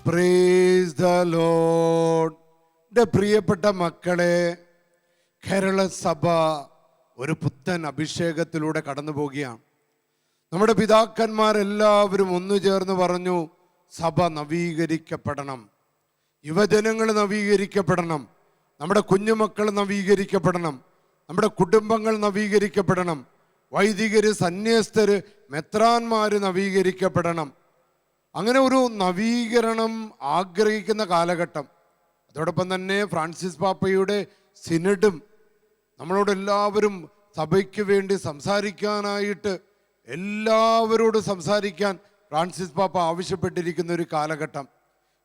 Price the Lord. എൻ്റെ പ്രിയപ്പെട്ട മക്കളെ, കേരള സഭ ഒരു പുത്തൻ അഭിഷേകത്തിലൂടെ കടന്നു പോവുകയാണ്. നമ്മുടെ പിതാക്കന്മാരെല്ലാവരും ഒന്നു ചേർന്ന് പറഞ്ഞു, സഭ നവീകരിക്കപ്പെടണം, യുവജനങ്ങൾ നവീകരിക്കപ്പെടണം, നമ്മുടെ കുഞ്ഞുമക്കൾ നവീകരിക്കപ്പെടണം, നമ്മുടെ കുടുംബങ്ങൾ നവീകരിക്കപ്പെടണം, വൈദികര്, സന്യസ്തര്, മെത്രാന്മാര് നവീകരിക്കപ്പെടണം. അങ്ങനെ ഒരു നവീകരണം ആഗ്രഹിക്കുന്ന കാലഘട്ടം. അതോടൊപ്പം തന്നെ ഫ്രാൻസിസ് പാപ്പയുടെ സിനഡും നമ്മളോട് എല്ലാവരും സഭയ്ക്ക് വേണ്ടി സംസാരിക്കാനായിട്ട് എല്ലാവരോടും സംസാരിക്കാൻ ഫ്രാൻസിസ് പാപ്പ ആവശ്യപ്പെട്ടിരിക്കുന്ന ഒരു കാലഘട്ടം.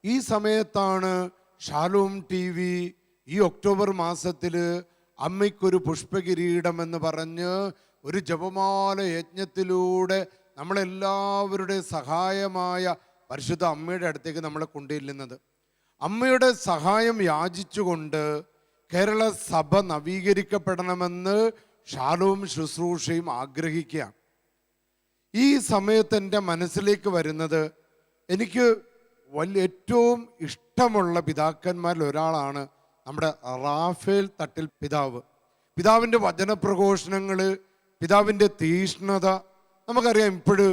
ഈ സമയത്താണ് ഷാലോം TV ഈ ഒക്ടോബർ മാസത്തിൽ അമ്മയ്ക്കൊരു പുഷ്പകിരീടം എന്ന് പറഞ്ഞ് ഒരു ജപമാല യജ്ഞത്തിലൂടെ നമ്മളെല്ലാവരുടെ സഹായമായ പരിശുദ്ധ അമ്മയുടെ അടുത്തേക്ക് നമ്മളെ കൊണ്ടുചെല്ലുന്നത്. അമ്മയുടെ സഹായം യാചിച്ചുകൊണ്ട് കേരള സഭ നവീകരിക്കപ്പെടണമെന്ന് ഷാലോം ശുശ്രൂഷയും ആഗ്രഹിക്കുകയാണ്. ഈ സമയത്ത് എൻ്റെ മനസ്സിലേക്ക് വരുന്നത്, എനിക്ക് ഏറ്റവും ഇഷ്ടമുള്ള പിതാക്കന്മാരിൽ ഒരാളാണ് നമ്മുടെ റാഫേൽ തട്ടിൽ പിതാവ്. പിതാവിൻ്റെ വചനപ്രഘോഷണങ്ങൾ, പിതാവിൻ്റെ തീഷ്ണത നമുക്കറിയാം. ഇപ്പോഴും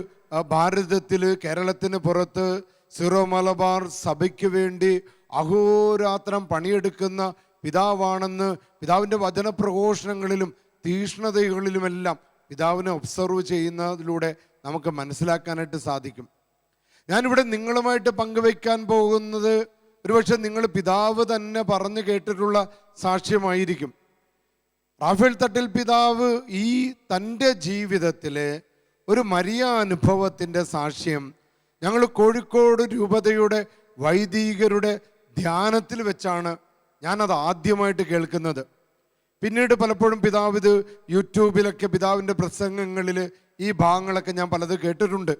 ഭാരതത്തിൽ, കേരളത്തിന് പുറത്ത് സിറോ മലബാർ സഭയ്ക്ക് വേണ്ടി അഹോരാത്രം പണിയെടുക്കുന്ന പിതാവാണെന്ന് പിതാവിൻ്റെ വചനപ്രഘോഷണങ്ങളിലും തീഷ്ണതകളിലുമെല്ലാം പിതാവിനെ ഒബ്സർവ് ചെയ്യുന്നതിലൂടെ നമുക്ക് മനസ്സിലാക്കാനായിട്ട് സാധിക്കും. ഞാനിവിടെ നിങ്ങളുമായിട്ട് പങ്കുവയ്ക്കാൻ പോകുന്നത് ഒരുപക്ഷെ നിങ്ങൾ പിതാവ് തന്നെ പറഞ്ഞു കേട്ടിട്ടുള്ള സാക്ഷ്യമായിരിക്കും. റാഫേൽ തട്ടിൽ പിതാവ് ഈ തൻ്റെ ജീവിതത്തിലെ ഒരു മരിയ അനുഭവത്തിൻ്റെ സാക്ഷ്യം ഞങ്ങൾ കോഴിക്കോട് രൂപതയുടെ വൈദികരുടെ ധ്യാനത്തിൽ വെച്ചാണ് ഞാനത് ആദ്യമായിട്ട് കേൾക്കുന്നത്. പിന്നീട് പലപ്പോഴും പിതാവ് ഇത് യൂട്യൂബിലൊക്കെ പിതാവിൻ്റെ പ്രസംഗങ്ങളിൽ ഈ ഭാഗങ്ങളൊക്കെ ഞാൻ പലത് കേട്ടിട്ടുണ്ട്.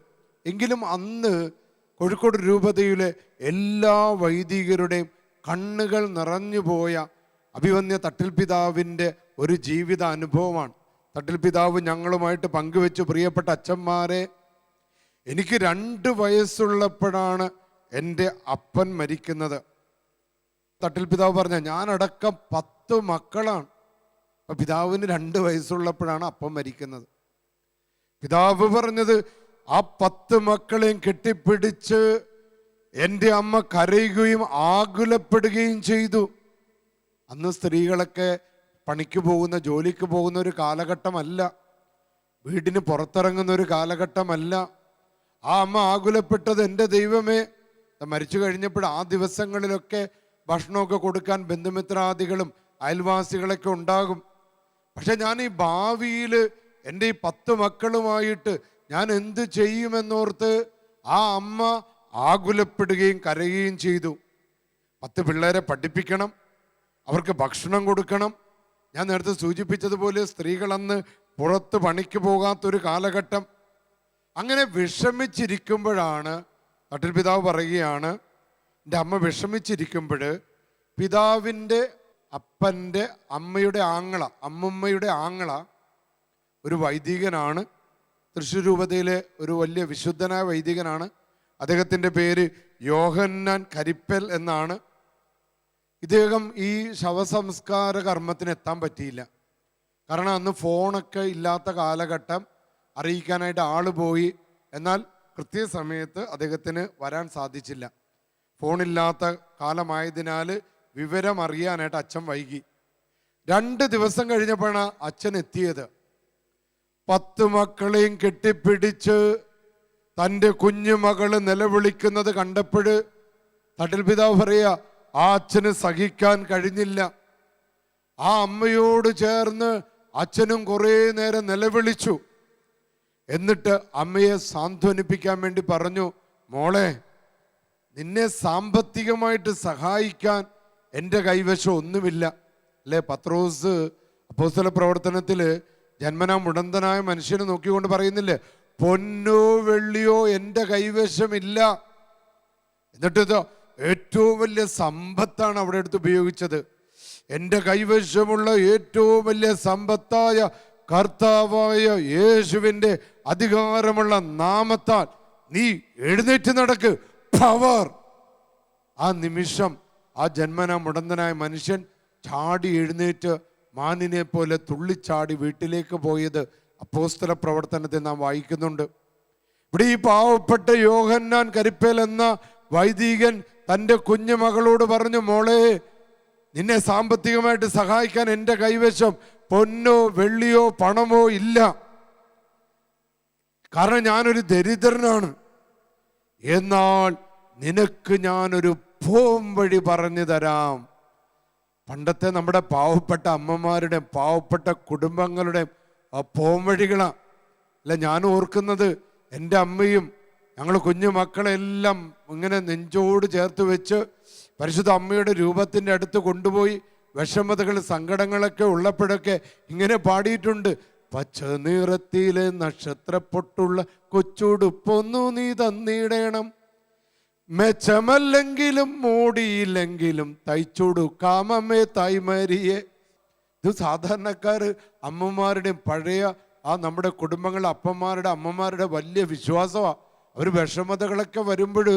എങ്കിലും അന്ന് കോഴിക്കോട് രൂപതയിലെ എല്ലാ വൈദികരുടെയും കണ്ണുകൾ നിറഞ്ഞുപോയ അഭിവന്യ തട്ടിൽ പിതാവിൻ്റെ ഒരു ജീവിത അനുഭവമാണ്. തട്ടിൽ പിതാവ് ഞങ്ങളുമായിട്ട് പങ്കുവെച്ചു, പ്രിയപ്പെട്ട അച്ഛന്മാരെ, എനിക്ക് 2 വയസ്സുള്ളപ്പോഴാണ് എൻ്റെ അപ്പൻ മരിക്കുന്നത്. തട്ടിൽ പിതാവ് പറഞ്ഞ, ഞാനടക്കം 10 മക്കളാണ്. അപ്പം പിതാവിന് 2 വയസ്സുള്ളപ്പോഴാണ് അപ്പൻ മരിക്കുന്നത്. പിതാവ് പറഞ്ഞത്, ആ 10 മക്കളെയും കെട്ടിപ്പിടിച്ച് എൻ്റെ അമ്മ കരയുകയും ആകുലപ്പെടുകയും ചെയ്തു. അന്ന് സ്ത്രീകളൊക്കെ പണിക്ക് പോകുന്ന, ജോലിക്ക് പോകുന്ന ഒരു കാലഘട്ടമല്ല, വീടിന് പുറത്തിറങ്ങുന്ന ഒരു കാലഘട്ടമല്ല. ആ അമ്മ ആകുലപ്പെട്ടത്, എൻ്റെ ദൈവമേ, മരിച്ചു കഴിഞ്ഞപ്പോൾ ആ ദിവസങ്ങളിലൊക്കെ ഭക്ഷണമൊക്കെ കൊടുക്കാൻ ബന്ധുമിത്രാദികളും അയൽവാസികളൊക്കെ ഉണ്ടാകും. പക്ഷെ ഞാൻ ഈ ഭാവിയിൽ എൻ്റെ ഈ 10 മക്കളുമായിട്ട് ഞാൻ എന്ത് ചെയ്യുമെന്നോർത്ത് ആ അമ്മ ആകുലപ്പെടുകയും കരയുകയും ചെയ്തു. 10 പിള്ളേരെ പഠിപ്പിക്കണം, അവർക്ക് ഭക്ഷണം കൊടുക്കണം. ഞാൻ നേരത്തെ സൂചിപ്പിച്ചതുപോലെ സ്ത്രീകളന്ന് പുറത്ത് പണിക്ക് പോകാത്തൊരു കാലഘട്ടം. അങ്ങനെ വിഷമിച്ചിരിക്കുമ്പോഴാണ് തട്ടിൽ പിതാവ് പറയുകയാണ്, എൻ്റെ അമ്മ വിഷമിച്ചിരിക്കുമ്പോൾ പിതാവിൻ്റെ അപ്പൻ്റെ അമ്മയുടെ ആങ്ങള, അമ്മുമ്മയുടെ ആങ്ങള ഒരു വൈദികനാണ്. തൃശ്ശൂർ രൂപതയിലെ ഒരു വലിയ വിശുദ്ധനായ വൈദികനാണ്. അദ്ദേഹത്തിൻ്റെ പേര് യോഹന്നാൻ കരിപ്പൽ എന്നാണ്. ഇദ്ദേഹം ഈ ശവസംസ്കാര കർമ്മത്തിന് എത്താൻ പറ്റിയില്ല. കാരണം അന്ന് ഫോണൊക്കെ ഇല്ലാത്ത കാലഘട്ടം, അറിയിക്കാനായിട്ട് ആള് പോയി. എന്നാൽ കൃത്യസമയത്ത് അദ്ദേഹത്തിന് വരാൻ സാധിച്ചില്ല. ഫോണില്ലാത്ത കാലമായതിനാൽ വിവരം അറിയാനായിട്ട് അച്ഛൻ വൈകി. 2 ദിവസം കഴിഞ്ഞപ്പോഴാണ് അച്ഛൻ എത്തിയത്. 10 മക്കളെയും കെട്ടിപ്പിടിച്ച് തൻ്റെ കുഞ്ഞുമകള് നിലവിളിക്കുന്നത് കണ്ടപ്പോൾ തട്ടിൽ പിതാവ് പറയുക, ആ അച്ഛന് സഹിക്കാൻ കഴിഞ്ഞില്ല. ആ അമ്മയോട് ചേർന്ന് അച്ഛനും കുറേ നേരം നിലവിളിച്ചു. എന്നിട്ട് അമ്മയെ സാന്ത്വനിപ്പിക്കാൻ വേണ്ടി പറഞ്ഞു, മോളെ, നിന്നെ സാമ്പത്തികമായിട്ട് സഹായിക്കാൻ എൻ്റെ കൈവശം ഒന്നുമില്ല. അല്ലേ, പത്രോസ് അപ്പോസ്തല പ്രവർത്തനത്തിൽ ജന്മനാ മുടന്തനായ മനുഷ്യനെ നോക്കിക്കൊണ്ട് പറയുന്നില്ലേ, പൊന്നോ വെള്ളിയോ എൻ്റെ കൈവശമില്ല. എന്നിട്ട് ഏറ്റവും വലിയ സമ്പത്താണ് അവിടെ എടുത്ത് ഉപയോഗിച്ചത്. എൻ്റെ കൈവശമുള്ള ഏറ്റവും വലിയ സമ്പത്തായ കർത്താവായ യേശുവിൻ്റെ അധികാരമുള്ള നാമത്താൽ നീ എഴുന്നേറ്റ് നടക്ക്, പവർ ആ നിമിഷം ആ ജന്മനാ മുടന്തനായ മനുഷ്യൻ ചാടി എഴുന്നേറ്റ് മാനിനെ പോലെ തുള്ളിച്ചാടി വീട്ടിലേക്ക് പോയത് അപ്പോസ്തല പ്രവർത്തനത്തിൽ നാം വായിക്കുന്നുണ്ട്. ഇവിടെ ഈ പാവപ്പെട്ട യോഹന്നാൻ കരിപ്പേൽ എന്ന വൈദികൻ തൻ്റെ കുഞ്ഞുമകളോട് പറഞ്ഞു, മോളെ, നിന്നെ സാമ്പത്തികമായിട്ട് സഹായിക്കാൻ എൻ്റെ കൈവശം പൊന്നോ വെള്ളിയോ പണമോ ഇല്ല, കാരണം ഞാനൊരു ദരിദ്രനാണ്. എന്നാൽ നിനക്ക് ഞാനൊരു പോംവഴി പറഞ്ഞു തരാം. പണ്ടത്തെ നമ്മുടെ പാവപ്പെട്ട അമ്മമാരുടെയും പാവപ്പെട്ട കുടുംബങ്ങളുടെയും പോംവഴികളാണ്. അല്ല, ഞാൻ ഓർക്കുന്നത് എൻ്റെ അമ്മയും ഞങ്ങൾ കുഞ്ഞു മക്കളെല്ലാം ഇങ്ങനെ നെഞ്ചോട് ചേർത്ത് വെച്ച് പരിശുദ്ധ അമ്മയുടെ രൂപത്തിൻ്റെ അടുത്ത് കൊണ്ടുപോയി വിഷമതകൾ സങ്കടങ്ങളൊക്കെ ഉള്ളപ്പോഴൊക്കെ ഇങ്ങനെ പാടിയിട്ടുണ്ട്. പച്ച നിറത്തിലെ നക്ഷത്രപ്പൊട്ടുള്ള കൊച്ചുടുപ്പൊന്നു നീ തന്നിടണം, മെച്ചമല്ലെങ്കിലും മോടിയില്ലെങ്കിലും തയ്ച്ചുടുക്കാമമ്മേ തായ്മരിയെ. ഇത് സാധാരണക്കാർ അമ്മമാരുടെയും പഴയ ആ നമ്മുടെ കുടുംബങ്ങളിലെ അപ്പന്മാരുടെ അമ്മമാരുടെ വലിയ വിശ്വാസമാണ്. അവർ വിഷമതകളൊക്കെ വരുമ്പോൾ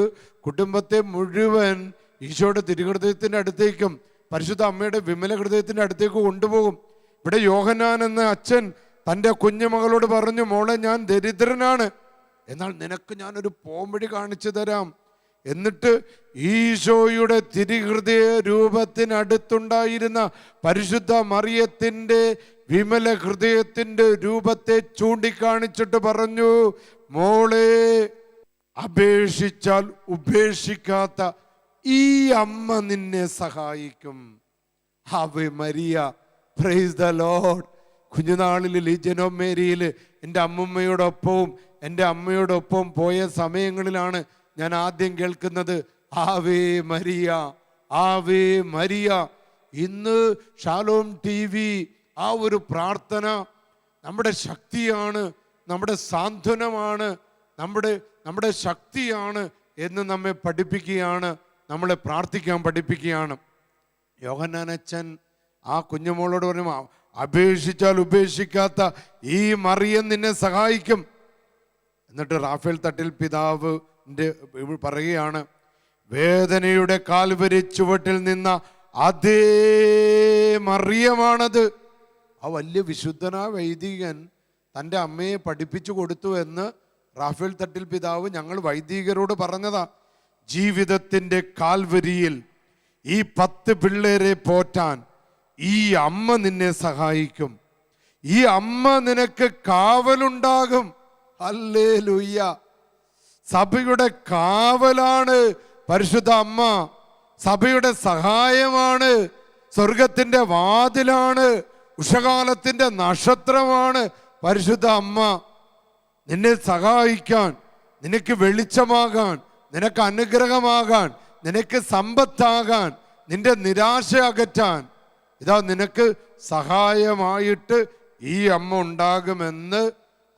കുടുംബത്തെ മുഴുവൻ ഈശോയുടെ തിരുഹൃദയത്തിൻ്റെ അടുത്തേക്കും പരിശുദ്ധ അമ്മയുടെ വിമല ഹൃദയത്തിൻ്റെ അടുത്തേക്ക് കൊണ്ടുപോകും. ഇവിടെ യോഹന്നാൻ എന്ന അച്ഛൻ തൻ്റെ കുഞ്ഞുമകളോട് പറഞ്ഞു, മോളെ, ഞാൻ ദരിദ്രനാണ്, എന്നാൽ നിനക്ക് ഞാനൊരു പോംവഴി കാണിച്ചു തരാം. എന്നിട്ട് ഈശോയുടെ തിരുഹൃദയ രൂപത്തിനടുത്തുണ്ടായിരുന്ന പരിശുദ്ധ മറിയത്തിൻ്റെ വിമല ഹൃദയത്തിൻ്റെ രൂപത്തെ ചൂണ്ടിക്കാണിച്ചിട്ട് പറഞ്ഞു, മോളെ, അപേക്ഷിച്ചാൽ ഉപേക്ഷിക്കാത്ത ഈ അമ്മ നിന്നെ സഹായിക്കും. Ave Maria, praise the Lord. കുഞ്ഞുനാളിൽ ലീജൻ ഓഫ് മേരിയിൽ എൻ്റെ അമ്മുമ്മയോടൊപ്പവും എൻ്റെ അമ്മയോടൊപ്പം പോയ സമയങ്ങളിലാണ് ഞാൻ ആദ്യം കേൾക്കുന്നത് ആവേ മരിയ, ആവേ മരിയ. ഇന്ന് ഷാലോം TV ആ ഒരു പ്രാർത്ഥന നമ്മുടെ ശക്തിയാണ്, നമ്മുടെ സാന്ത്വനമാണ്, നമ്മുടെ ശക്തിയാണ് എന്ന് നമ്മെ പഠിപ്പിക്കുകയാണ്, നമ്മളെ പ്രാർത്ഥിക്കാൻ പഠിപ്പിക്കുകയാണ്. യോഹന്നാനച്ചൻ ആ കുഞ്ഞുമോളോട് പറഞ്ഞു, അപേക്ഷിച്ചാൽ ഉപേക്ഷിക്കാത്ത ഈ മറിയം നിന്നെ സഹായിക്കും. എന്നിട്ട് റാഫേൽ തട്ടിൽ പിതാവ് പറയുകയാണ്, വേദനയുടെ കാൽവരി ചുവട്ടിൽ നിന്ന അതേ മറിയമാണത്. ആ വലിയ വിശുദ്ധനായ വൈദികൻ തൻ്റെ അമ്മയെ പഠിപ്പിച്ചു കൊടുത്തു എന്ന് റാഫേൽ തട്ടിൽ പിതാവ് ഞങ്ങൾ വൈദികരോട് പറഞ്ഞതാ. ജീവിതത്തിൻ്റെ കാൽവരിയിൽ ഈ 10 പിള്ളേരെ പോറ്റാൻ ഈ അമ്മ നിന്നെ സഹായിക്കും. ഈ അമ്മ നിനക്ക് കാവലുണ്ടാകും. ഹല്ലേലൂയ. സഭയുടെ കാവലാണ് പരിശുദ്ധ അമ്മ, സഭയുടെ സഹായമാണ്, സ്വർഗത്തിൻ്റെ വാതിലാണ്, ഉഷകാലത്തിൻ്റെ നക്ഷത്രമാണ് പരിശുദ്ധ അമ്മ. നിന്നെ സഹായിക്കാൻ, നിനക്ക് വെളിച്ചമാകാൻ, നിനക്ക് അനുഗ്രഹമാകാൻ, നിനക്ക് സമ്പത്താകാൻ, നിന്റെ നിരാശ അകറ്റാൻ, ഇതാ നിനക്ക് സഹായമായിട്ട് ഈ അമ്മ ഉണ്ടാകുമെന്ന്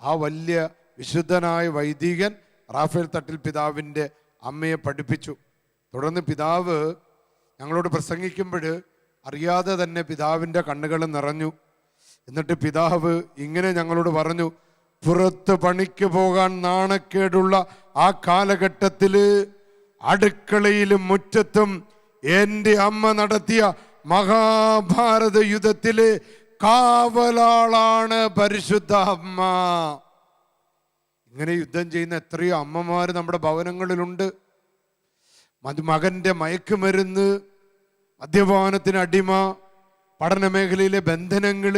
ആ വലിയ വിശുദ്ധനായ വൈദികൻ റാഫേൽ തട്ടിൽ പിതാവിൻ്റെ അമ്മയെ പഠിപ്പിച്ചു. തുടർന്ന് പിതാവ് ഞങ്ങളോട് പ്രസംഗിക്കുമ്പോൾ അറിയാതെ തന്നെ പിതാവിൻ്റെ കണ്ണുകൾ നിറഞ്ഞു. എന്നിട്ട് പിതാവ് ഇങ്ങനെ ഞങ്ങളോട് പറഞ്ഞു, പുറത്ത് പണിക്ക് പോകാൻ നാണക്കേടുള്ള ആ കാലഘട്ടത്തിൽ അടുക്കളയിലും മുറ്റത്തും എൻ്റെ അമ്മ നടത്തിയ മഹാഭാരത യുദ്ധത്തിലെ കാവലാളാണ് പരിശുദ്ധ അമ്മ. ഇങ്ങനെ യുദ്ധം ചെയ്യുന്ന എത്രയോ അമ്മമാർ നമ്മുടെ ഭവനങ്ങളിലുണ്ട്. മകൻ്റെ മയക്കുമരുന്ന്, മദ്യപാനത്തിന് അടിമ, പഠന മേഖലയിലെ ബന്ധനങ്ങൾ,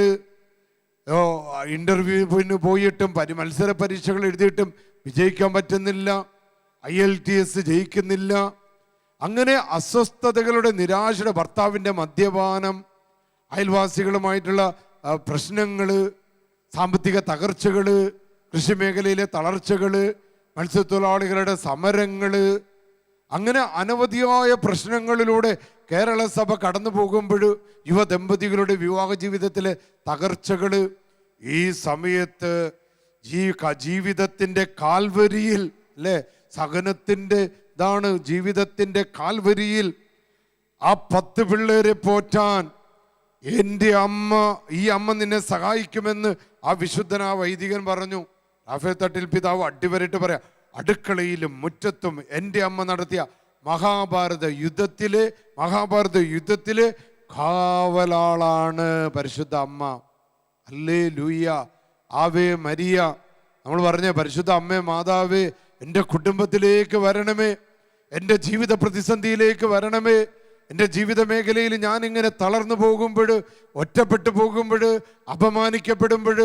ഇന്റർവ്യൂവിന് പോയിട്ടും മത്സര പരീക്ഷകൾ എഴുതിയിട്ടും വിജയിക്കാൻ പറ്റുന്നില്ല, IELTS ജയിക്കുന്നില്ല, അങ്ങനെ അസ്വസ്ഥതകളുടെ നിരാശയുടെ, ഭർത്താവിൻ്റെ മദ്യപാനം, അയൽവാസികളുമായിട്ടുള്ള പ്രശ്നങ്ങൾ, സാമ്പത്തിക തകർച്ചകൾ, കൃഷിമേഖലയിലെ തളർച്ചകൾ, മത്സ്യത്തൊഴിലാളികളുടെ സമരങ്ങൾ, അങ്ങനെ അനവധിയായ പ്രശ്നങ്ങളിലൂടെ കേരള സഭ കടന്നു പോകുമ്പോൾ യുവദമ്പതികളുടെ വിവാഹ ജീവിതത്തിലെ തകർച്ചകൾ, ഈ സമയത്ത് ജീവിതത്തിൻ്റെ കാൽവരിയിൽ അല്ലേ, സഹനത്തിൻ്റെ ഇതാണ് ജീവിതത്തിൻ്റെ കാൽവരിയിൽ ആ 10 പിള്ളേരെ പോറ്റാൻ എൻ്റെ അമ്മ, ഈ അമ്മ നിന്നെ സഹായിക്കുമെന്ന് ആ വിശുദ്ധനാ വൈദികൻ പറഞ്ഞു. റാഫേൽ തട്ടിൽ പിതാവ് അടിവരയിട്ട് പറയാം, അടുക്കളയിലും മുറ്റത്തും എൻ്റെ അമ്മ നടത്തിയ മഹാഭാരത യുദ്ധത്തിലെ കാവലാളാണ് പരിശുദ്ധ അമ്മ. Hallelujah, Ave Maria. നമ്മൾ പറഞ്ഞ പരിശുദ്ധ അമ്മേ മാതാവേ, എൻ്റെ കുടുംബത്തിലേക്ക് വരണമേ, എൻ്റെ ജീവിത പ്രതിസന്ധിയിലേക്ക് വരണമേ. എൻ്റെ ജീവിത മേഖലയിൽ ഞാനിങ്ങനെ തളർന്നു പോകുമ്പോൾ, ഒറ്റപ്പെട്ടു പോകുമ്പോൾ, അപമാനിക്കപ്പെടുമ്പോൾ,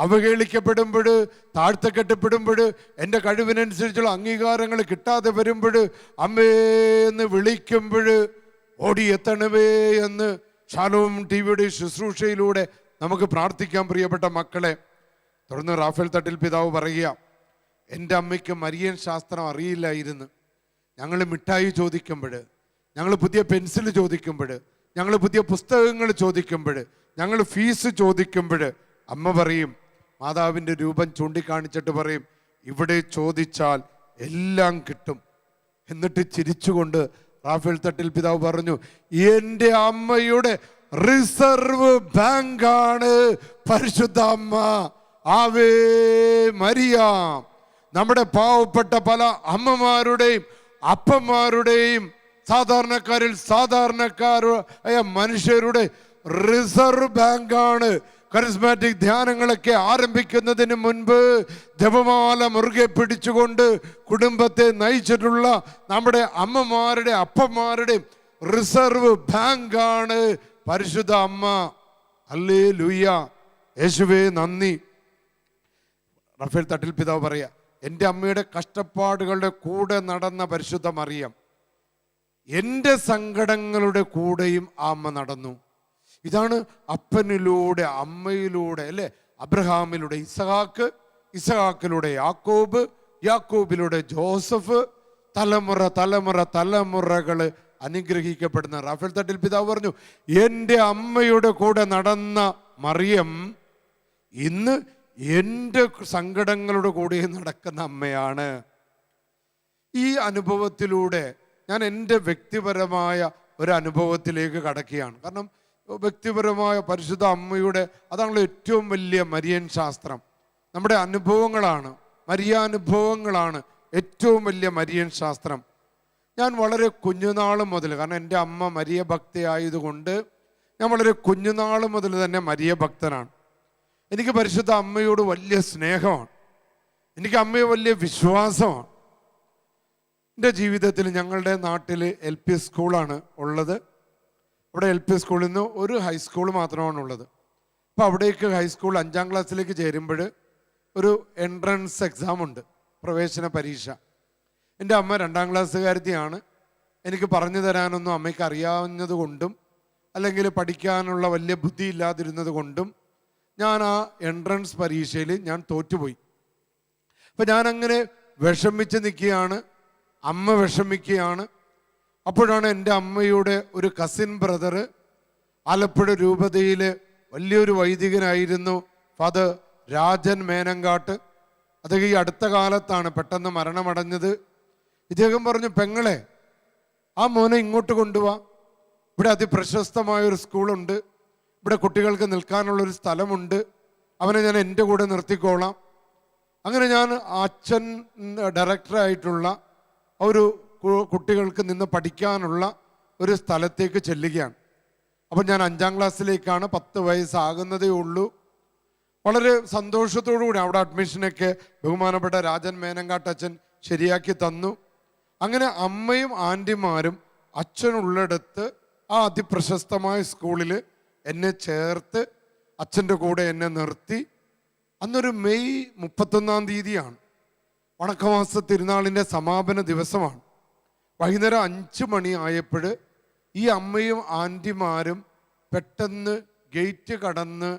അവഹേളിക്കപ്പെടുമ്പോൾ, താഴ്ത്തക്കെട്ടപ്പെടുമ്പോൾ, എൻ്റെ കഴിവിനനുസരിച്ചുള്ള അംഗീകാരങ്ങൾ കിട്ടാതെ വരുമ്പോൾ അമ്മേന്ന് വിളിക്കുമ്പോൾ ഓടിയെത്തണമേ എന്ന് ഷാലോം ടിവിയുടെ ശുശ്രൂഷയിലൂടെ നമുക്ക് പ്രാർത്ഥിക്കാം. പ്രിയപ്പെട്ട മക്കളെ, തുടർന്ന് റാഫേൽ തട്ടിൽ പിതാവ് പറയുക, എൻ്റെ അമ്മയ്ക്ക് മരിയൻ ശാസ്ത്രം അറിയില്ലായിരുന്നു. ഞങ്ങൾ മിഠായി ചോദിക്കുമ്പോൾ, ഞങ്ങൾ പുതിയ പെൻസിൽ ചോദിക്കുമ്പോൾ, ഞങ്ങൾ പുതിയ പുസ്തകങ്ങൾ ചോദിക്കുമ്പോൾ, ഞങ്ങൾ ഫീസ് ചോദിക്കുമ്പോൾ അമ്മ പറയും, മാതാവിൻ്റെ രൂപം ചൂണ്ടിക്കാണിച്ചിട്ട് പറയും, ഇവിടെ ചോദിച്ചാൽ എല്ലാം കിട്ടും. എന്നിട്ട് ചിരിച്ചുകൊണ്ട് റാഫേൽ തട്ടിൽ പിതാവ് പറഞ്ഞു, എൻ്റെ അമ്മയുടെ റിസർവ് ബാങ്കാണ് പരിശുദ്ധ അമ്മ. Ave Maria. നമ്മുടെ പാവപ്പെട്ട പല അമ്മമാരുടെയും അപ്പന്മാരുടെയും സാധാരണക്കാരായ മനുഷ്യരുടെ റിസർവ് ബാങ്കാണ്. കരിസ്മാറ്റിക് ധ്യാനങ്ങളൊക്കെ ആരംഭിക്കുന്നതിന് മുൻപ് ജപമാല മുറുകെ പിടിച്ചുകൊണ്ട് കുടുംബത്തെ നയിച്ചിട്ടുള്ള നമ്മുടെ അമ്മമാരുടെ അപ്പന്മാരുടെ റിസർവ് ബാങ്കാണ് പരിശുദ്ധ അമ്മ. ഹല്ലേലൂയ, യേശുവേ നന്ദി. റാഫേൽ തട്ടിൽ പിതാവ് പറയാ, എൻ്റെ അമ്മയുടെ കഷ്ടപ്പാടുകളുടെ കൂടെ നടന്ന പരിശുദ്ധ മറിയം, എൻ്റെ സങ്കടങ്ങളുടെ കൂടെയും ആ അമ്മ നടന്നു. ഇതാണ് അപ്പനിലൂടെ അമ്മയിലൂടെ അല്ലെ, അബ്രഹാമിലൂടെ ഇസഹാക്ക്, ഇസഹാക്കിലൂടെ യാക്കോബ്, യാക്കോബിലൂടെ ജോസഫ്, തലമുറകൾ അനുഗ്രഹിക്കപ്പെടുന്ന. റാഫേൽ തട്ടിൽ പിതാവ് പറഞ്ഞു, എൻ്റെ അമ്മയുടെ കൂടെ നടന്ന മറിയം ഇന്ന് എൻ്റെ സങ്കടങ്ങളുടെ കൂടെ നടക്കുന്ന അമ്മയാണ്. ഈ അനുഭവത്തിലൂടെ ഞാൻ എൻ്റെ വ്യക്തിപരമായ ഒരു അനുഭവത്തിലേക്ക് കടക്കുകയാണ്. കാരണം വ്യക്തിപരമായ പരിശുദ്ധ അമ്മയുടെ അതാണല്ലോ ഏറ്റവും വലിയ മരിയൻ ശാസ്ത്രം. നമ്മുടെ അനുഭവങ്ങളാണ്, മരിയാനുഭവങ്ങളാണ് ഏറ്റവും വലിയ മരിയൻ ശാസ്ത്രം. ഞാൻ വളരെ കുഞ്ഞുനാൾ മുതൽ, കാരണം എൻ്റെ അമ്മ മരിയ ഭക്തയായതുകൊണ്ട് ഞാൻ വളരെ കുഞ്ഞുനാൾ മുതൽ തന്നെ മരിയ ഭക്തനാണ്. എനിക്ക് പരിശുദ്ധ അമ്മയോട് വലിയ സ്നേഹമാണ്, എനിക്ക് അമ്മയെ വലിയ വിശ്വാസമാണ്. എൻ്റെ ജീവിതത്തിൽ ഞങ്ങളുടെ നാട്ടിൽ LP സ്കൂളാണ് ഉള്ളത്. അവിടെ LP സ്കൂളിൽ നിന്ന് ഒരു ഹൈസ്കൂൾ മാത്രമാണ് ഉള്ളത്. അപ്പോൾ അവിടേക്ക് ഹൈസ്കൂൾ 5ാം ക്ലാസ്സിലേക്ക് ചേരുമ്പോൾ ഒരു എൻട്രൻസ് എക്സാം ഉണ്ട്, പ്രവേശന പരീക്ഷ. എൻ്റെ അമ്മ 2ാം ക്ലാസ്സുകാരത്തിയാണ്. എനിക്ക് പറഞ്ഞു തരാനൊന്നും അമ്മയ്ക്ക് അറിയാവുന്നത് കൊണ്ടും അല്ലെങ്കിൽ പഠിക്കാനുള്ള വലിയ ബുദ്ധി ഇല്ലാതിരുന്നത് കൊണ്ടും ഞാൻ ആ എൻട്രൻസ് പരീക്ഷയിൽ ഞാൻ തോറ്റുപോയി. അപ്പം ഞാനങ്ങനെ വിഷമിച്ച് നിൽക്കുകയാണ്, അമ്മ വിഷമിക്കുകയാണ്. അപ്പോഴാണ് എൻ്റെ അമ്മയുടെ ഒരു കസിൻ ബ്രദർ ആലപ്പുഴ രൂപതയിൽ വലിയൊരു വൈദികനായിരുന്നു, ഫാദർ രാജൻ മേനങ്കാട്ട്. അദ്ദേഹം ഈ അടുത്ത കാലത്താണ് പെട്ടെന്ന് മരണമടഞ്ഞത്. ഇദ്ദേഹം പറഞ്ഞു, പെങ്ങളെ ആ മോനെ ഇങ്ങോട്ട് കൊണ്ടുപോവാ, ഇവിടെ അതിപ്രശസ്തമായൊരു സ്കൂളുണ്ട്, ഇവിടെ കുട്ടികൾക്ക് നിൽക്കാനുള്ളൊരു സ്ഥലമുണ്ട്, അവനെ ഞാൻ എൻ്റെ കൂടെ നിർത്തിക്കോളാം. അങ്ങനെ ഞാൻ അച്ഛൻ ഡയറക്ടറായിട്ടുള്ള ഒരു കുട്ടികൾക്ക് നിന്ന് പഠിക്കാനുള്ള ഒരു സ്ഥലത്തേക്ക് ചെല്ലുകയാണ്. അപ്പം ഞാൻ 5ാം ക്ലാസ്സിലേക്കാണ്, 10 വയസ്സാകുന്നതേ ഉള്ളൂ. വളരെ സന്തോഷത്തോടു കൂടി അവിടെ അഡ്മിഷനൊക്കെ ബഹുമാനപ്പെട്ട രാജൻ മേനങ്കാട്ട് അച്ഛൻ ശരിയാക്കി തന്നു. അങ്ങനെ അമ്മയും ആൻറ്റിമാരും അച്ഛനുള്ളിടത്ത് ആ അതിപ്രശസ്തമായ സ്കൂളിൽ എന്നെ ചേർത്ത് അച്ഛൻ്റെ കൂടെ എന്നെ നിർത്തി. അന്നൊരു മെയ് 31-ാം തീയതിയാണ്, വണക്കമാസ തിരുനാളിൻ്റെ സമാപന ദിവസമാണ്. വൈകുന്നേരം 5 മണി ആയപ്പോൾ ഈ അമ്മയും ആൻറ്റിമാരും പെട്ടെന്ന് ഗേറ്റ് കടന്ന്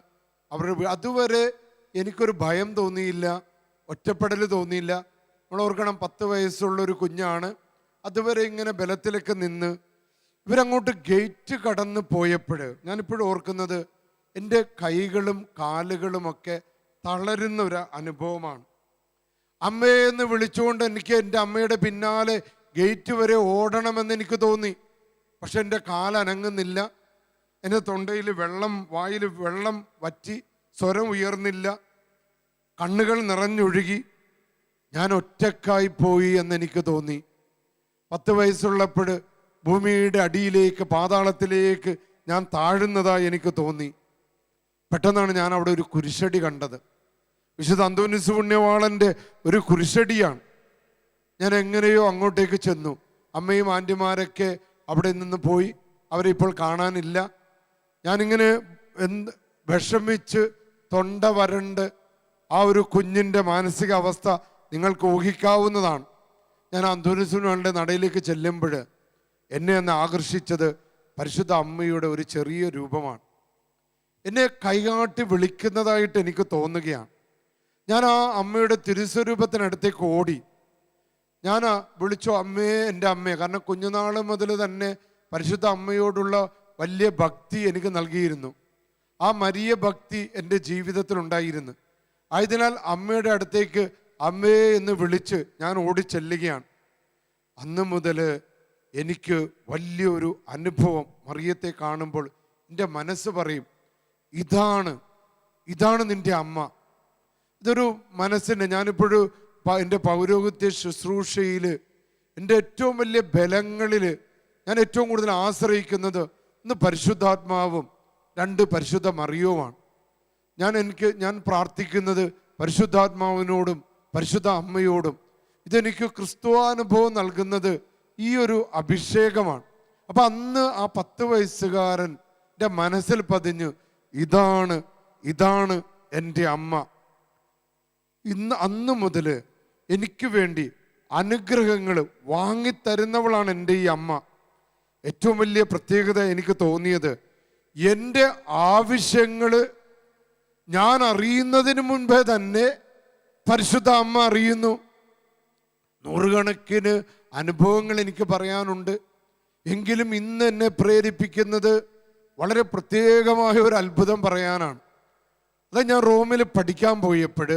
അതുവരെ എനിക്കൊരു ഭയം തോന്നിയില്ല, ഒറ്റപ്പെടൽ തോന്നിയില്ല. നമ്മൾ ഓർക്കണം, 10 വയസ്സുള്ളൊരു കുഞ്ഞാണ്. അതുവരെ ഇങ്ങനെ ബലത്തിലൊക്കെ നിന്ന് ഇവരങ്ങോട്ട് ഗേറ്റ് കടന്ന് പോയപ്പോൾ ഞാനിപ്പോഴും ഓർക്കുന്നത് എൻ്റെ കൈകളും കാലുകളുമൊക്കെ തളരുന്ന ഒരു അനുഭവമാണ്. അമ്മയെന്ന് വിളിച്ചുകൊണ്ട് എനിക്ക് എൻ്റെ അമ്മയുടെ പിന്നാലെ ഗേറ്റ് വരെ ഓടണമെന്ന് എനിക്ക് തോന്നി. പക്ഷെ എൻ്റെ കാലനങ്ങുന്നില്ല, എൻ്റെ തൊണ്ടയിൽ വെള്ളം, വായിൽ വെള്ളം വറ്റി, സ്വരം ഉയർന്നില്ല, കണ്ണുകൾ നിറഞ്ഞൊഴുകി. ഞാൻ ഒറ്റക്കായി പോയി എന്നെനിക്ക് തോന്നി. 10 വയസ്സുള്ളപ്പോൾ ഭൂമിയുടെ അടിയിലേക്ക്, പാതാളത്തിലേക്ക് ഞാൻ താഴുന്നതായി എനിക്ക് തോന്നി. പെട്ടെന്നാണ് ഞാൻ അവിടെ ഒരു കുരിശടി കണ്ടത്. വിശുദ്ധ അന്തോനീസ് പുണ്യവാളൻ്റെ ഒരു കുരിശടിയാണ്. ഞാൻ എങ്ങനെയോ അങ്ങോട്ടേക്ക് ചെന്നു. അമ്മയും ആൻറ്റിമാരൊക്കെ അവിടെ നിന്ന് പോയി. അവരെ ഇപ്പോൾ കാണാനില്ല. ഞാനിങ്ങനെ വിഷമിച്ച് തൊണ്ട വരണ്ട് ആ ഒരു കുഞ്ഞിൻ്റെ മാനസികാവസ്ഥ നിങ്ങൾക്ക് ഊഹിക്കാവുന്നതാണ്. ഞാൻ അന്തോനീസിന്റെ നടയിലേക്ക് ചെല്ലുമ്പോൾ എന്നെ അന്ന് ആകർഷിച്ചത് പരിശുദ്ധ അമ്മയുടെ ഒരു ചെറിയ രൂപമാണ്. എന്നെ കൈകാട്ടി വിളിക്കുന്നതായിട്ട് എനിക്ക് തോന്നുകയാണ്. ഞാൻ ആ അമ്മയുടെ തിരുസ്വരൂപത്തിനടുത്തേക്ക് ഓടി. ഞാൻ വിളിച്ചു, അമ്മേ, എൻ്റെ അമ്മയെ. കാരണം കുഞ്ഞുനാൾ മുതൽ തന്നെ പരിശുദ്ധ അമ്മയോടുള്ള വലിയ ഭക്തി എനിക്ക് നൽകിയിരുന്നു. ആ മരിയ ഭക്തി എൻ്റെ ജീവിതത്തിലുണ്ടായിരുന്നു. ആയതിനാൽ അമ്മയുടെ അടുത്തേക്ക് അമ്മേ എന്ന് വിളിച്ച് ഞാൻ ഓടിച്ചെല്ലുകയാണ്. അന്ന് മുതൽ എനിക്ക് വലിയൊരു അനുഭവം. മറിയത്തെ കാണുമ്പോൾ എൻ്റെ മനസ്സ് പറയും, ഇതാണ് നിൻ്റെ അമ്മ. ഇതൊരു മനസ്സിന്, ഞാനിപ്പോഴും എൻ്റെ പൗരോഹിത്യ ശുശ്രൂഷയിൽ എൻ്റെ ഏറ്റവും വലിയ ബലങ്ങളിൽ ഞാൻ ഏറ്റവും കൂടുതൽ ആശ്രയിക്കുന്നത് ഒന്ന് പരിശുദ്ധാത്മാവും 2 പരിശുദ്ധ മറിയവുമാണ്. ഞാൻ പ്രാർത്ഥിക്കുന്നത് പരിശുദ്ധാത്മാവിനോടും പരിശുദ്ധ അമ്മയോടും. ഇതെനിക്ക് ക്രിസ്തുവാനുഭവം നൽകുന്നത് ഈ ഒരു അഭിഷേകമാണ്. അപ്പം അന്ന് ആ 10 വയസ്സുകാരൻ്റെ മനസ്സിൽ പതിഞ്ഞ് ഇതാണ് എൻ്റെ അമ്മ. അന്ന് മുതൽ എനിക്ക് വേണ്ടി അനുഗ്രഹങ്ങൾ വാങ്ങിത്തരുന്നവളാണ് എൻ്റെ ഈ അമ്മ. ഏറ്റവും വലിയ പ്രത്യേകത എനിക്ക് തോന്നിയത്, എൻ്റെ ആവശ്യങ്ങൾ ഞാൻ അറിയുന്നതിന് മുൻപേ തന്നെ പരിശുദ്ധ അമ്മ അറിയുന്നു. 100 കണക്കിന് അനുഭവങ്ങൾ എനിക്ക് പറയാനുണ്ട്. എങ്കിലും ഇന്ന് എന്നെ പ്രേരിപ്പിക്കുന്നത് വളരെ പ്രത്യേകമായ ഒരു അത്ഭുതം പറയാനാണ്. അത് ഞാൻ റോമിൽ പഠിക്കാൻ പോയപ്പോൾ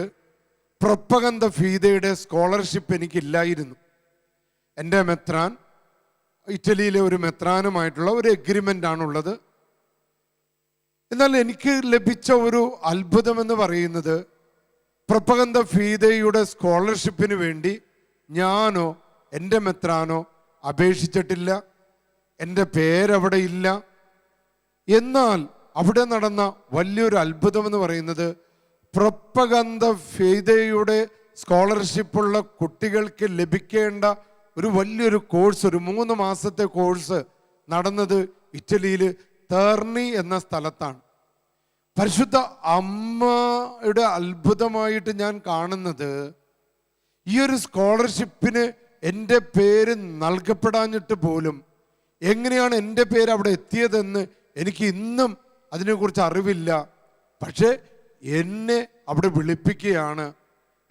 പ്രൊപ്പഗന്ത ഫീദയുടെ സ്കോളർഷിപ്പ് എനിക്കില്ലായിരുന്നു. എൻ്റെ മെത്രാൻ, ഇറ്റലിയിലെ ഒരു മെത്രാനുമായിട്ടുള്ള ഒരു എഗ്രിമെൻ്റ് ആണുള്ളത്. എന്നാൽ എനിക്ക് ലഭിച്ച ഒരു അത്ഭുതം എന്ന് പറയുന്നത്, പ്രൊപ്പഗന്ത ഫീദയുടെ സ്കോളർഷിപ്പിന് വേണ്ടി ഞാനോ എൻ്റെ മെത്രാനോ അപേക്ഷിച്ചിട്ടില്ല. എൻ്റെ പേരവിടെ ഇല്ല. എന്നാൽ അവിടെ നടന്ന വലിയൊരു അത്ഭുതം എന്ന് പറയുന്നത്, പ്രൊപ്പഗന്ത ഫീദയുടെ സ്കോളർഷിപ്പുള്ള കുട്ടികൾക്ക് ലഭിക്കേണ്ട ഒരു വലിയൊരു കോഴ്സ്, ഒരു 3 മാസത്തെ കോഴ്സ് നടന്നത് ഇറ്റലിയിൽ തെർണി എന്ന സ്ഥലത്താണ്. പരിശുദ്ധ അമ്മയുടെ അത്ഭുതമായിട്ട് ഞാൻ കാണുന്നത്, ഈ ഒരു സ്കോളർഷിപ്പിന് എൻ്റെ പേര് നൽകപ്പെടാഞ്ഞിട്ട് പോലും എങ്ങനെയാണ് എൻ്റെ പേര് അവിടെ എത്തിയതെന്ന് എനിക്ക് ഇന്നും അതിനെക്കുറിച്ച് അറിവില്ല. പക്ഷേ എന്നെ അവിടെ വിളിപ്പിക്കുകയാണ്.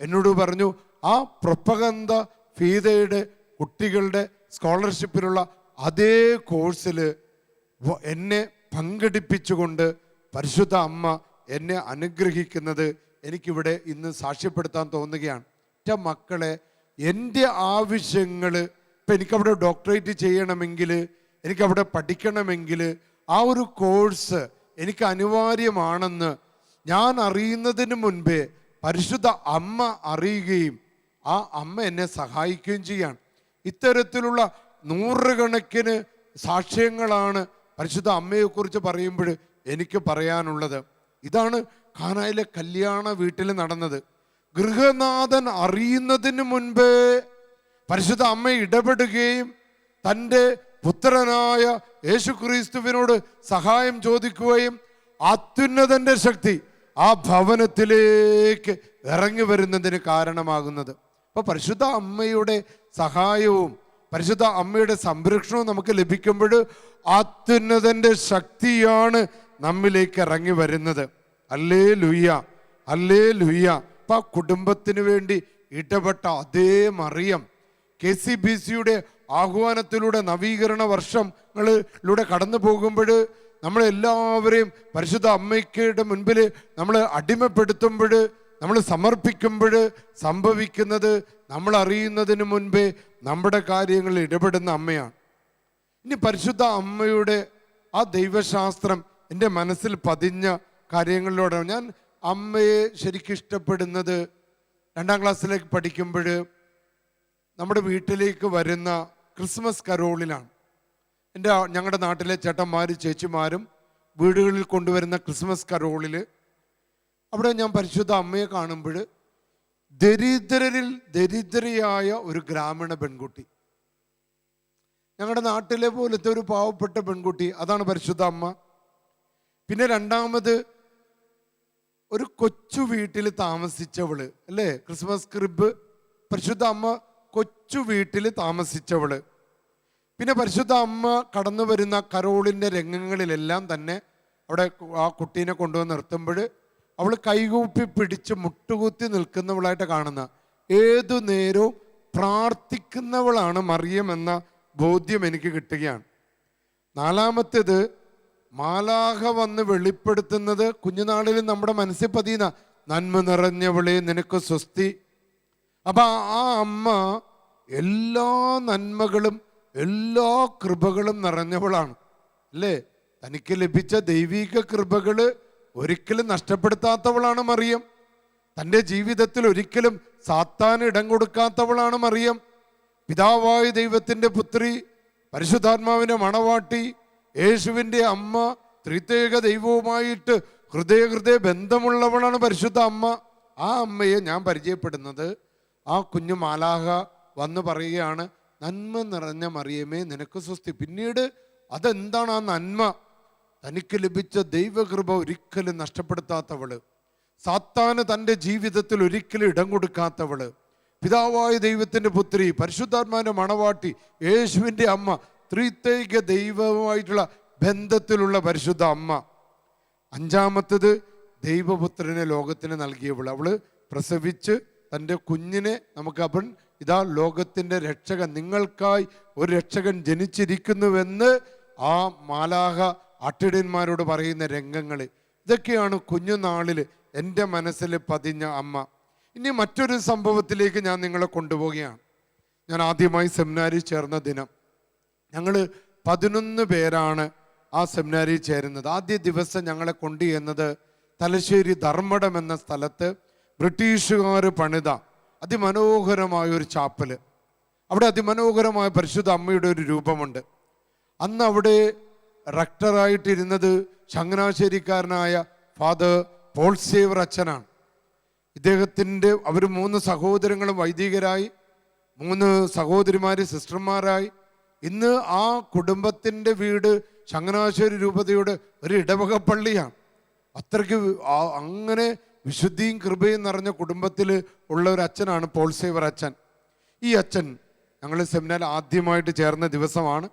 എന്നോട് പറഞ്ഞു, ആ പ്രൊപ്പഗന്ത ഫീദയുടെ കുട്ടികളുടെ സ്കോളർഷിപ്പിനുള്ള അതേ കോഴ്സിൽ എന്നെ പങ്കെടുപ്പിച്ചുകൊണ്ട് പരിശുദ്ധ അമ്മ എന്നെ അനുഗ്രഹിക്കുന്നത് എനിക്കിവിടെ ഇന്ന് സാക്ഷ്യപ്പെടുത്താൻ തോന്നുകയാണ്. എൻ്റെ മക്കളെ, എൻ്റെ ആവശ്യങ്ങൾ, ഇപ്പം എനിക്കവിടെ ഡോക്ടറേറ്റ് ചെയ്യണമെങ്കിൽ, എനിക്കവിടെ പഠിക്കണമെങ്കിൽ ആ ഒരു കോഴ്സ് എനിക്ക് അനിവാര്യമാണെന്ന് ഞാൻ അറിയുന്നതിന് മുൻപേ പരിശുദ്ധ അമ്മ അറിയുകയും ആ അമ്മ എന്നെ സഹായിക്കുകയും ചെയ്യാണ്. ഇത്തരത്തിലുള്ള 100 കണക്കിന് സാക്ഷ്യങ്ങളാണ് പരിശുദ്ധ അമ്മയെക്കുറിച്ച് പറയുമ്പോൾ എനിക്ക് പറയാനുള്ളത്. ഇതാണ് കാനായിലെ കല്യാണ വീട്ടിൽ നടന്നത്. ഗൃഹനാഥൻ അറിയുന്നതിന് മുൻപേ പരിശുദ്ധ അമ്മ ഇടപെടുകയും തൻ്റെ പുത്രനായ യേശുക്രിസ്തുവിനോട് സഹായം ചോദിക്കുകയും അത്യുന്നതൻ്റെ ശക്തി ആ ഭവനത്തിലേക്ക് ഇറങ്ങി വരുന്നതിന് കാരണമാകുന്നത്. അപ്പോൾ പരിശുദ്ധ അമ്മയുടെ സഹായവും പരിശുദ്ധ അമ്മയുടെ സംരക്ഷണവും നമുക്ക് ലഭിക്കുമ്പോൾ അത്യുന്നതൻ്റെ ശക്തിയാണ് നമ്മിലേക്ക് ഇറങ്ങി വരുന്നത്. Hallelujah, hallelujah. അപ്പം ആ കുടുംബത്തിന് വേണ്ടി ഇടപെട്ട അതേ മറിയം KCBCയുടെ ആഹ്വാനത്തിലൂടെ നവീകരണ വർഷങ്ങളിലൂടെ കടന്നു പോകുമ്പോൾ നമ്മളെല്ലാവരെയും പരിശുദ്ധ അമ്മയ്ക്കയുടെ മുൻപിൽ നമ്മൾ അടിമപ്പെടുത്തുമ്പോൾ, നമ്മൾ സമർപ്പിക്കുമ്പോൾ സംഭവിക്കുന്നത്, നമ്മൾ അറിയുന്നതിന് മുൻപേ നമ്മുടെ കാര്യങ്ങളിൽ ഇടപെടുന്ന അമ്മയാണ്. ഇനി പരിശുദ്ധ അമ്മയുടെ ആ ദൈവശാസ്ത്രം എൻ്റെ മനസ്സിൽ പതിഞ്ഞ കാര്യങ്ങളിലൂടെ ഞാൻ അമ്മയെ ശരിക്കും ഇഷ്ടപ്പെടുന്നത് 2ാം ക്ലാസ്സിലേക്ക് പഠിക്കുമ്പോൾ നമ്മുടെ വീട്ടിലേക്ക് വരുന്ന ക്രിസ്മസ് കരോളിലാണ്. ഞങ്ങളുടെ നാട്ടിലെ ചേട്ടന്മാരും ചേച്ചിമാരും വീടുകളിൽ കൊണ്ടുവരുന്ന ക്രിസ്മസ് കരോളിൽ അവിടെ ഞാൻ പരിശുദ്ധ അമ്മയെ കാണുമ്പോൾ ദരിദ്രരിൽ ദരിദ്രയായ ഒരു ഗ്രാമീണ പെൺകുട്ടി, ഞങ്ങളുടെ നാട്ടിലെ പോലത്തെ ഒരു പാവപ്പെട്ട പെൺകുട്ടി, അതാണ് പരിശുദ്ധ അമ്മ. പിന്നെ രണ്ടാമത് ഒരു കൊച്ചു വീട്ടിൽ താമസിച്ചവള്, അല്ലേ? ക്രിസ്മസ് ക്രിബ്, പരിശുദ്ധ അമ്മ കൊച്ചു വീട്ടിൽ താമസിച്ചവള്. പിന്നെ പരിശുദ്ധ അമ്മ കടന്നു വരുന്ന കരോളിൻ്റെ രംഗങ്ങളിലെല്ലാം തന്നെ അവിടെ ആ കുട്ടീനെ കൊണ്ടുവന്ന് നിർത്തുമ്പോൾ അവൾ കൈകൂപ്പി പിടിച്ച് മുട്ടുകുത്തി നിൽക്കുന്നവളായിട്ട് കാണുന്ന, ഏതു നേരവും പ്രാർത്ഥിക്കുന്നവളാണ് മറിയം എന്ന ബോധ്യം എനിക്ക് കിട്ടുകയാണ്. നാലാമത്തേത്, മാലാഖ വന്ന് വെളിപ്പെടുത്തുന്നത് കുഞ്ഞുനാളിൽ നമ്മുടെ മനസ്സിൽ പതിയുന്ന നന്മ നിറഞ്ഞവളെ നിനക്ക് സ്വസ്തി. അപ്പൊ ആ അമ്മ എല്ലാ നന്മകളും എല്ലാ കൃപകളും നിറഞ്ഞവളാണ്, അല്ലേ? തനിക്ക് ലഭിച്ച ദൈവിക കൃപകള് ഒരിക്കലും നഷ്ടപ്പെടുത്താത്തവളാണ് മറിയം. തൻ്റെ ജീവിതത്തിൽ ഒരിക്കലും സാത്താന് ഇടം കൊടുക്കാത്തവളാണ് മറിയം. പിതാവായ ദൈവത്തിൻ്റെ പുത്രി, പരിശുദ്ധാത്മാവിൻ്റെ മണവാട്ടി, യേശുവിൻ്റെ അമ്മ, ത്രിത്യേക ദൈവവുമായിട്ട് ഹൃദയ ബന്ധമുള്ളവളാണ് പരിശുദ്ധ അമ്മ. ആ അമ്മയെ ഞാൻ പരിചയപ്പെടുന്നത് ആ കുഞ്ഞു മാലാഖ വന്ന് പറയുകയാണ്, നന്മ നിറഞ്ഞ മറിയമേ നിനക്ക് സ്വസ്തി. പിന്നീട് അതെന്താണ് ആ നന്മ? തനിക്ക് ലഭിച്ച ദൈവകൃപ ഒരിക്കലും നഷ്ടപ്പെടുത്താത്തവള്, സാത്താന് തൻ്റെ ജീവിതത്തിൽ ഒരിക്കലും ഇടം കൊടുക്കാത്തവള്, പിതാവായ ദൈവത്തിൻ്റെ പുത്രി, പരിശുദ്ധാത്മാവിൻ്റെ മണവാട്ടി, യേശുവിൻ്റെ അമ്മ, ത്രിത്യേക ദൈവവുമായിട്ടുള്ള ബന്ധത്തിലുള്ള പരിശുദ്ധ അമ്മ. അഞ്ചാമത്തത്, ദൈവപുത്രനെ ലോകത്തിന് നൽകിയവൾ. അവള് പ്രസവിച്ച് തൻ്റെ കുഞ്ഞിനെ അവൻ ഇതാ ലോകത്തിൻ്റെ രക്ഷകൻ, നിങ്ങൾക്കായി ഒരു രക്ഷകൻ ജനിച്ചിരിക്കുന്നുവെന്ന് ആ മാലാഖ ആട്ടിടയന്മാരോട് പറയുന്ന രംഗങ്ങൾ, ഇതൊക്കെയാണ് കുഞ്ഞുനാളിൽ എൻ്റെ മനസ്സിൽ പതിഞ്ഞ അമ്മ. ഇനി മറ്റൊരു സംഭവത്തിലേക്ക് ഞാൻ നിങ്ങളെ കൊണ്ടുപോവുകയാണ്. ഞാൻ ആദ്യമായി സെമിനാരിൽ ചേർന്ന ദിനം, ഞങ്ങൾ 11 പേരാണ് ആ സെമിനാരിൽ ചേരുന്നത്. ആദ്യ ദിവസം ഞങ്ങളെ കൊണ്ടുചെന്നത് തലശ്ശേരി ധർമ്മടം എന്ന സ്ഥലത്ത് ബ്രിട്ടീഷുകാർ പണിത അതിമനോഹരമായ ഒരു ചാപ്പല്. അവിടെ അതിമനോഹരമായ പരിശുദ്ധ അമ്മയുടെ ഒരു രൂപമുണ്ട്. അന്ന് അവിടെ റക്ടറായിട്ടിരുന്നത് ചങ്ങനാശ്ശേരിക്കാരനായ ഫാദർ പോൾ സേവർ അച്ഛനാണ്. അവർ 3 സഹോദരങ്ങളും വൈദികരായി, 3 സഹോദരിമാര് സിസ്റ്റർമാരായി. ഇന്ന് ആ കുടുംബത്തിൻ്റെ വീട് ചങ്ങനാശ്ശേരി രൂപതയുടെ ഒരു ഇടവക പള്ളിയാണ്. അത്രയ്ക്ക് അങ്ങനെ വിശുദ്ധിയും കൃപയും നിറഞ്ഞ കുടുംബത്തിൽ ഉള്ള ഒരു അച്ഛനാണ് പോൾ സേവർ അച്ഛൻ. ഈ അച്ഛൻ ഞങ്ങൾ സെമിനാറിൽ ആദ്യമായിട്ട് ചേർന്ന ദിവസമാണ്.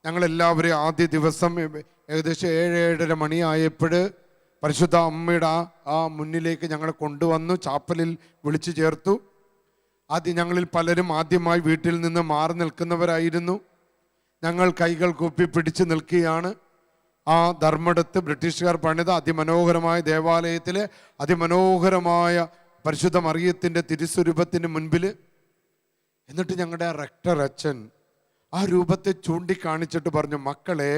ഞങ്ങളെല്ലാവരെയും ആദ്യ ദിവസം ഏകദേശം 7-7:30 മണിയായപ്പോൾ പരിശുദ്ധ അമ്മയുടെ ആ മുന്നിലേക്ക് ഞങ്ങളെ കൊണ്ടുവന്നു, ചാപ്പലിൽ വിളിച്ചു ചേർത്തു. ആദ്യം ഞങ്ങളിൽ പലരും ആദ്യമായി വീട്ടിൽ നിന്ന് മാറി നിൽക്കുന്നവരായിരുന്നു. ഞങ്ങൾ കൈകൾ കൂപ്പി പിടിച്ചു നിൽക്കുകയാണ്. ആ ധർമ്മടത്ത് ബ്രിട്ടീഷുകാർ പണിത അതിമനോഹരമായ ദേവാലയത്തിലെ അതിമനോഹരമായ പരിശുദ്ധ മറിയത്തിൻ്റെ തിരുസ്വരൂപത്തിന് മുൻപിൽ. എന്നിട്ട് ഞങ്ങളുടെ റെക്ടർ അച്ഛൻ ആ രൂപത്തെ ചൂണ്ടിക്കാണിച്ചിട്ട് പറഞ്ഞു, മക്കളെ,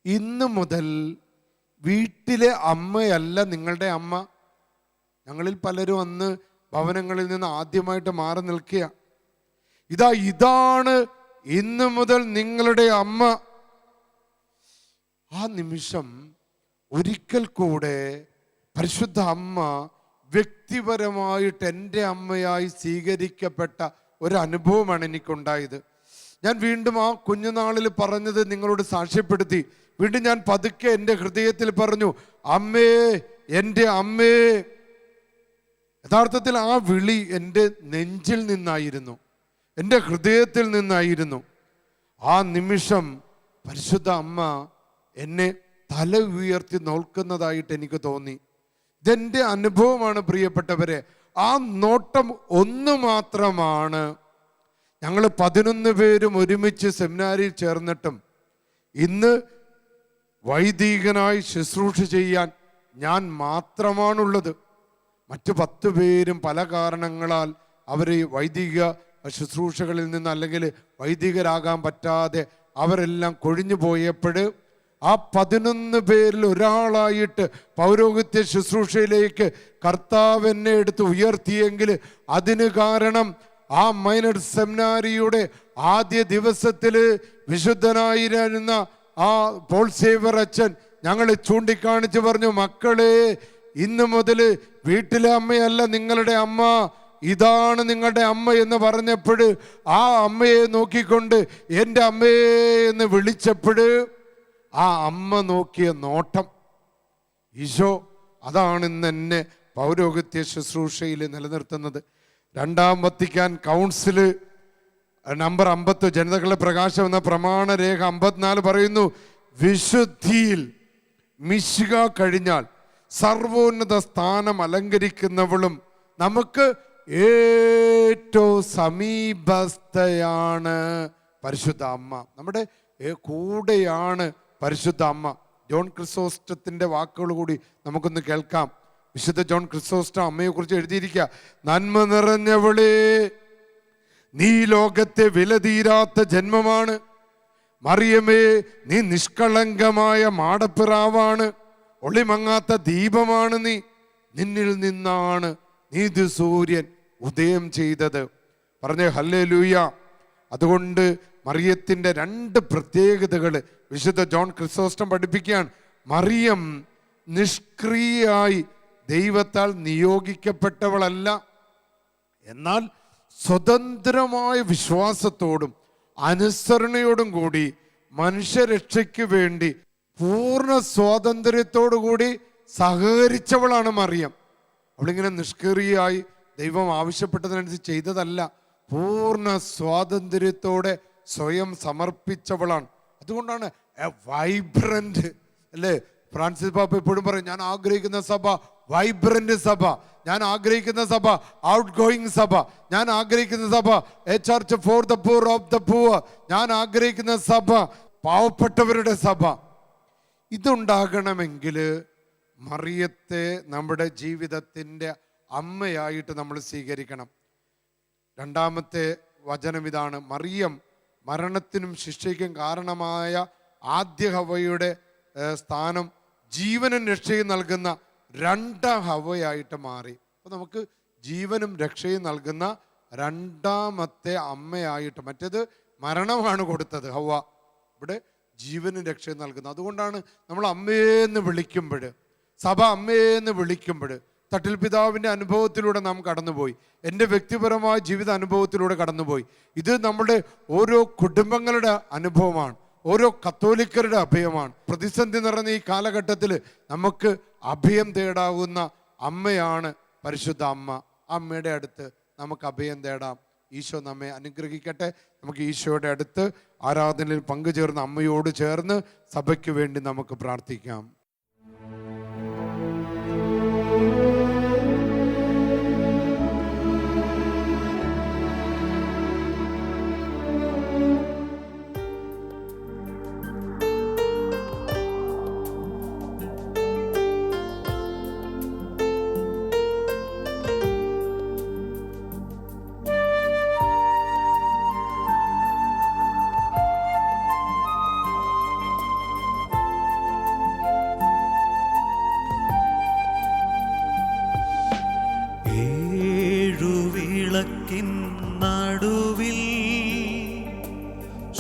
ഇന്ന് മുതൽ വീട്ടിലെ അമ്മയല്ല നിങ്ങളുടെ അമ്മ. ഞങ്ങളിൽ പലരും അന്ന് ഭവനങ്ങളിൽ നിന്ന് ആദ്യമായിട്ട് മാറി നിൽക്കുക. ഇതാണ് ഇന്ന് മുതൽ നിങ്ങളുടെ അമ്മ. ആ നിമിഷം ഒരിക്കൽ കൂടെ പരിശുദ്ധ അമ്മ വ്യക്തിപരമായിട്ട് എൻ്റെ അമ്മയായി സ്വീകരിക്കപ്പെട്ട ഒരു അനുഭവമാണ് എനിക്കുണ്ടായത്. ഞാൻ വീണ്ടും ആ കുഞ്ഞുനാളിൽ പറഞ്ഞത് നിങ്ങളോട് സാക്ഷ്യപ്പെടുത്തി. വീണ്ടും ഞാൻ പതുക്കെ എൻ്റെ ഹൃദയത്തിൽ പറഞ്ഞു, അമ്മേ, എൻ്റെ അമ്മേ. യഥാർത്ഥത്തിൽ ആ വിളി എൻ്റെ നെഞ്ചിൽ നിന്നായിരുന്നു, എൻ്റെ ഹൃദയത്തിൽ നിന്നായിരുന്നു. ആ നിമിഷം പരിശുദ്ധ അമ്മ എന്നെ തല ഉയർത്തി നോക്കുന്നതായിട്ട് എനിക്ക് തോന്നി. ഇതെൻ്റെ അനുഭവമാണ് പ്രിയപ്പെട്ടവരെ. ആ നോട്ടം ഒന്ന് മാത്രമാണ്. ഞങ്ങൾ 11 പേരും ഒരുമിച്ച് സെമിനാരിൽ ചേർന്നിട്ടും ഇന്ന് വൈദികനായി ശുശ്രൂഷ ചെയ്യാൻ ഞാൻ മാത്രമാണുള്ളത്. മറ്റു 10 പേരും പല കാരണങ്ങളാൽ അവർ വൈദിക ശുശ്രൂഷകളിൽ നിന്ന് അല്ലെങ്കിൽ വൈദികരാകാൻ പറ്റാതെ അവരെല്ലാം കൊഴിഞ്ഞു പോയപ്പോൾ ആ 11 പേരിൽ ഒരാളായിട്ട് പൗരോഹിത്യ ശുശ്രൂഷയിലേക്ക് കർത്താവ് എന്നെ എടുത്ത് ഉയർത്തിയെങ്കിൽ അതിന് കാരണം ആ മൈനർ സെമിനാരിയുടെ ആദ്യ ദിവസത്തില് വിശുദ്ധനായിരുന്ന ആ പോൾ സേവ്യർ അച്ഛൻ ഞങ്ങളെ ചൂണ്ടിക്കാണിച്ച് പറഞ്ഞു, മക്കളെ ഇന്ന് മുതൽ വീട്ടിലെ അമ്മയല്ല നിങ്ങളുടെ അമ്മ, ഇതാണ് നിങ്ങളുടെ അമ്മ എന്ന് പറഞ്ഞപ്പോൾ ആ അമ്മയെ നോക്കിക്കൊണ്ട് എൻ്റെ അമ്മയെ എന്ന് വിളിച്ചപ്പോൾ ആ അമ്മ നോക്കിയ നോട്ടം, ഈശോ അതാണ് ഇന്ന് എന്നെ പൗരോഹിത്യ ശുശ്രൂഷയിൽ നിലനിർത്തുന്നത്. രണ്ടാം വത്തിക്കാൻ കൗൺസില് നമ്പർ 50 ജനതകളുടെ പ്രകാശം എന്ന പ്രമാണരേഖ 54 പറയുന്നു, വിശുദ്ധിയിൽ മിശിഹ കഴിഞ്ഞാൽ സർവോന്നത സ്ഥാനം അലങ്കരിക്കുന്നവളും നമുക്ക് ഏറ്റവും സമീപസ്ഥയാണ് പരിശുദ്ധ അമ്മ. നമ്മുടെ കൂടെയാണ് പരിശുദ്ധ അമ്മ. ജോൺ ക്രിസോസ്റ്റത്തിന്റെ വാക്കുകൾ കൂടി നമുക്കൊന്ന് കേൾക്കാം. വിശുദ്ധ ജോൺ ക്രിസോസ്റ്റം അമ്മയെക്കുറിച്ച് എഴുതിയിരിക്കുക, നന്മ നിറഞ്ഞവളേ, നീ ലോകത്തെ വിലതീരാത്ത ജന്മമാണ്. മറിയമേ, നീ നിഷ്കളങ്കമായ മാടപ്പിറാവാണ്. ഒളിമങ്ങാത്ത ദീപമാണ് നീ. നിന്നിൽ നിന്നാണ് നീതി സൂര്യൻ ഉദയം ചെയ്തത്. പറഞ്ഞേ ഹല്ലേലൂയ. അതുകൊണ്ട് മറിയത്തിൻ്റെ 2 പ്രത്യേകതകൾ വിശുദ്ധ ജോൺ ക്രിസോസ്റ്റം പഠിപ്പിക്കുകയാണ്. മറിയം നിഷ്ക്രിയയായി ദൈവത്താൽ നിയോഗിക്കപ്പെട്ടവളല്ല, എന്നാൽ സ്വതന്ത്രമായ വിശ്വാസത്തോടും അനുസരണയോടും കൂടി മനുഷ്യരക്ഷയ്ക്ക് വേണ്ടി പൂർണ്ണ സ്വാതന്ത്ര്യത്തോടു കൂടി സഹകരിച്ചവളാണ് മറിയം. അവളിങ്ങനെ നിഷ്ക്രിയയായി ദൈവം ആവശ്യപ്പെട്ടതിനനുസരിച്ച് ചെയ്തതല്ല, പൂർണ്ണ സ്വാതന്ത്ര്യത്തോടെ സ്വയം സമർപ്പിച്ചവളാണ്. അതുകൊണ്ടാണ് എ വൈബ്രന്റ് അല്ലേ. ഫ്രാൻസിസ് പാപ്പ എപ്പോഴും പറയും, ഞാൻ ആഗ്രഹിക്കുന്ന സഭ വൈബ്രന്റ് സഭ, ഞാൻ ആഗ്രഹിക്കുന്ന സഭ ഔട്ട് ഗോയിങ് സഭ, ഞാൻ ആഗ്രഹിക്കുന്ന സഭ A church for the poor of the പൂർ, ഞാൻ ആഗ്രഹിക്കുന്ന സഭ പാവപ്പെട്ടവരുടെ സഭ. ഇതുണ്ടാകണമെങ്കിൽ മറിയത്തെ നമ്മുടെ ജീവിതത്തിൻ്റെ അമ്മയായിട്ട് നമ്മൾ സ്വീകരിക്കണം. രണ്ടാമത്തെ വചനം ഇതാണ്, മറിയം മരണത്തിനും ശിക്ഷയ്ക്കും കാരണമായ ആദ്യ ഹവ്വയുടെ സ്ഥാനം ജീവനും രക്ഷയും നൽകുന്ന 2ാം ഹവ്വയായിട്ട് മാറി. അപ്പോൾ നമുക്ക് ജീവനും രക്ഷയും നൽകുന്ന 2ാമത്തെ അമ്മയായിട്ട്, മറ്റേത് മരണമാണ് കൊടുത്തത് ഹവ്വ, ഇവിടെ ജീവനും രക്ഷയും നൽകുന്നത്. അതുകൊണ്ടാണ് നമ്മൾ അമ്മയെന്ന് വിളിക്കുമ്പോൾ, സഭ അമ്മയെന്ന് വിളിക്കുമ്പോൾ, തട്ടിൽ പിതാവിൻ്റെ അനുഭവത്തിലൂടെ നാം കടന്നുപോയി, എൻ്റെ വ്യക്തിപരമായ ജീവിത അനുഭവത്തിലൂടെ കടന്നുപോയി. ഇത് നമ്മുടെ ഓരോ കുടുംബങ്ങളുടെ അനുഭവമാണ്, ഓരോ കത്തോലിക്കരുടെ അഭയമാണ്. പ്രതിസന്ധി നിറഞ്ഞ ഈ കാലഘട്ടത്തിൽ നമുക്ക് അഭയം തേടാവുന്ന അമ്മയാണ് പരിശുദ്ധ അമ്മ. അമ്മയുടെ അടുത്ത് നമുക്ക് അഭയം തേടാം. ഈശോ നമ്മെ അനുഗ്രഹിക്കട്ടെ. നമുക്ക് ഈശോയുടെ അടുത്ത് ആരാധനയിൽ പങ്കുചേർന്ന് അമ്മയോട് ചേർന്ന് സഭയ്ക്ക് വേണ്ടി നമുക്ക് പ്രാർത്ഥിക്കാം. നടുവിൽ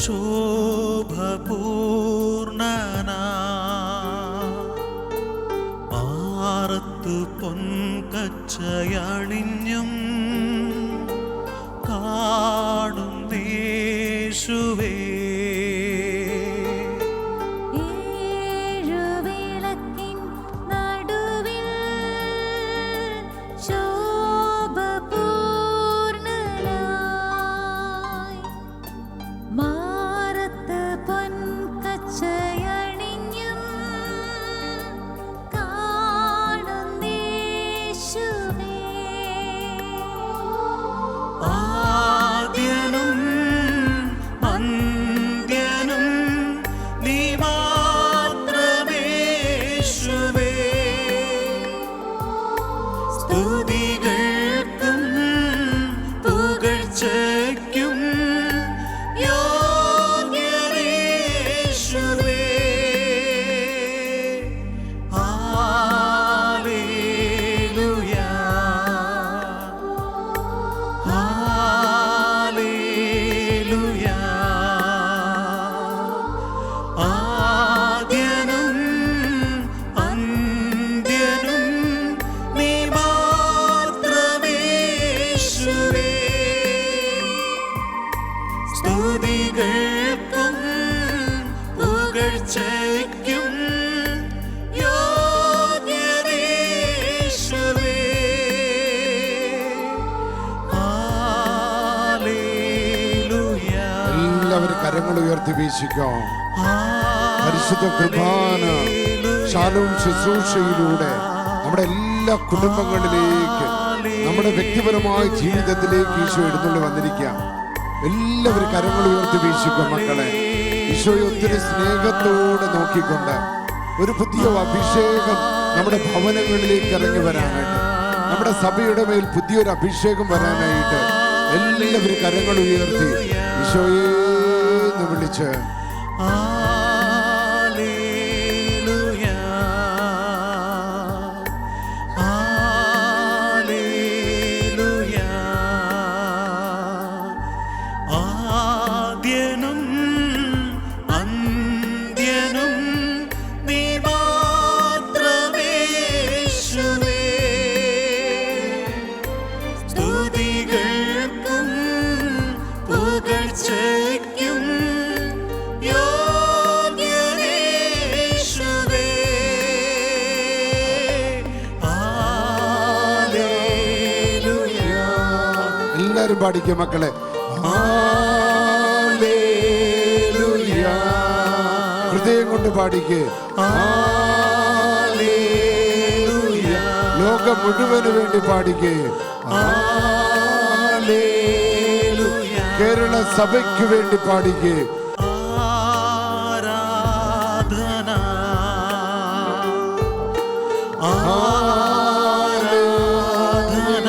ശോഭപൂർണനാ മാറത്തു പൊൻകച്ചയണിഞ്ഞും കാണും യേശുവേ ആദ്യനും അന്ത്യനും നീ മാത്രമേശുവേ. സ്തുതികൾക്കും പുകഴ്ചയ്ക്കും യോഗ്യനേശുവേ. ഹല്ലേലൂയ. എല്ലാവരും കരങ്ങൾ ഉയർത്തി വീശിക്കാം. പരിശുദ്ധ കുർബാന ശാലോം ശുശ്രൂഷയിലൂടെ നമ്മുടെ എല്ലാ കുടുംബങ്ങളിലേക്ക്, നമ്മുടെ വ്യക്തിപരമായ ജീവിതത്തിലേക്ക് ഈശോ എഴുന്നള്ളി വന്നിരിക്കാം. എല്ലാവരും കരങ്ങൾ ഉയർത്തി വീശിക്കും മക്കളെ. ഈശോയെ ഒത്തിരി സ്നേഹത്തോടെ നോക്കിക്കൊണ്ട് ഒരു പുതിയ അഭിഷേകം നമ്മുടെ ഭവനങ്ങളിലേക്ക് ഇറങ്ങി വരാനായിട്ട്, നമ്മുടെ സഭയുടെ മേൽ പുതിയൊരു അഭിഷേകം വരാനായിട്ട് എല്ലാവരും കരങ്ങൾ ഉയർത്തി ഈശോയെ എന്ന് വിളിച്ച് ഹല്ലേലൂയ. ഹല്ലേലൂയ. ആദ്യനും അന്ത്യനും നീ മാത്രമേശുവേ. സ്തുതികൾക്കും പുകഴ്ചയ്ക്കും യോഗ്യനേശുവേ. ഹല്ലേലൂയ. എല്ലാരും പാടിക്കും മക്കളെ. ഹല്ലേലൂയ. ഹൃദയം കൊണ്ട് പാടിക്ക്. ഹല്ലേലൂയ. ലോകം മുഴുവന് വേണ്ടി പാടിക്ക്. ഹല്ലേലൂയ. കേരള സഭയ്ക്ക് വേണ്ടി പാടിക്ക്. ആരാധന. ആരാധന.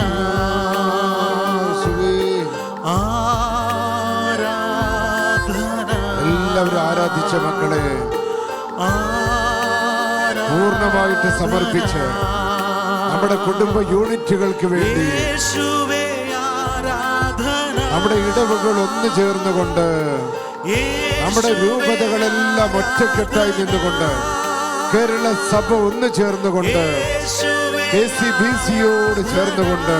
ആരാധന. എല്ലാവരും ആരാധിച്ച മക്കളെ പൂർണ്ണമായിട്ട് സമർപ്പിച്ച് നമ്മുടെ കുടുംബ യൂണിറ്റുകൾക്ക് വേണ്ടി, യേശുവേ ആരാധന. നമ്മുടെ ഇടവകൾ ഒന്നു ചേർന്നുകൊണ്ട്, നമ്മുടെ രൂപതകളെല്ലാം ഒറ്റക്കെട്ടായി നിന്നുകൊണ്ട്, കേരള സഭ ഒന്ന് ചേർന്നുകൊണ്ട്, KCBCയോട് ചേർന്നുകൊണ്ട്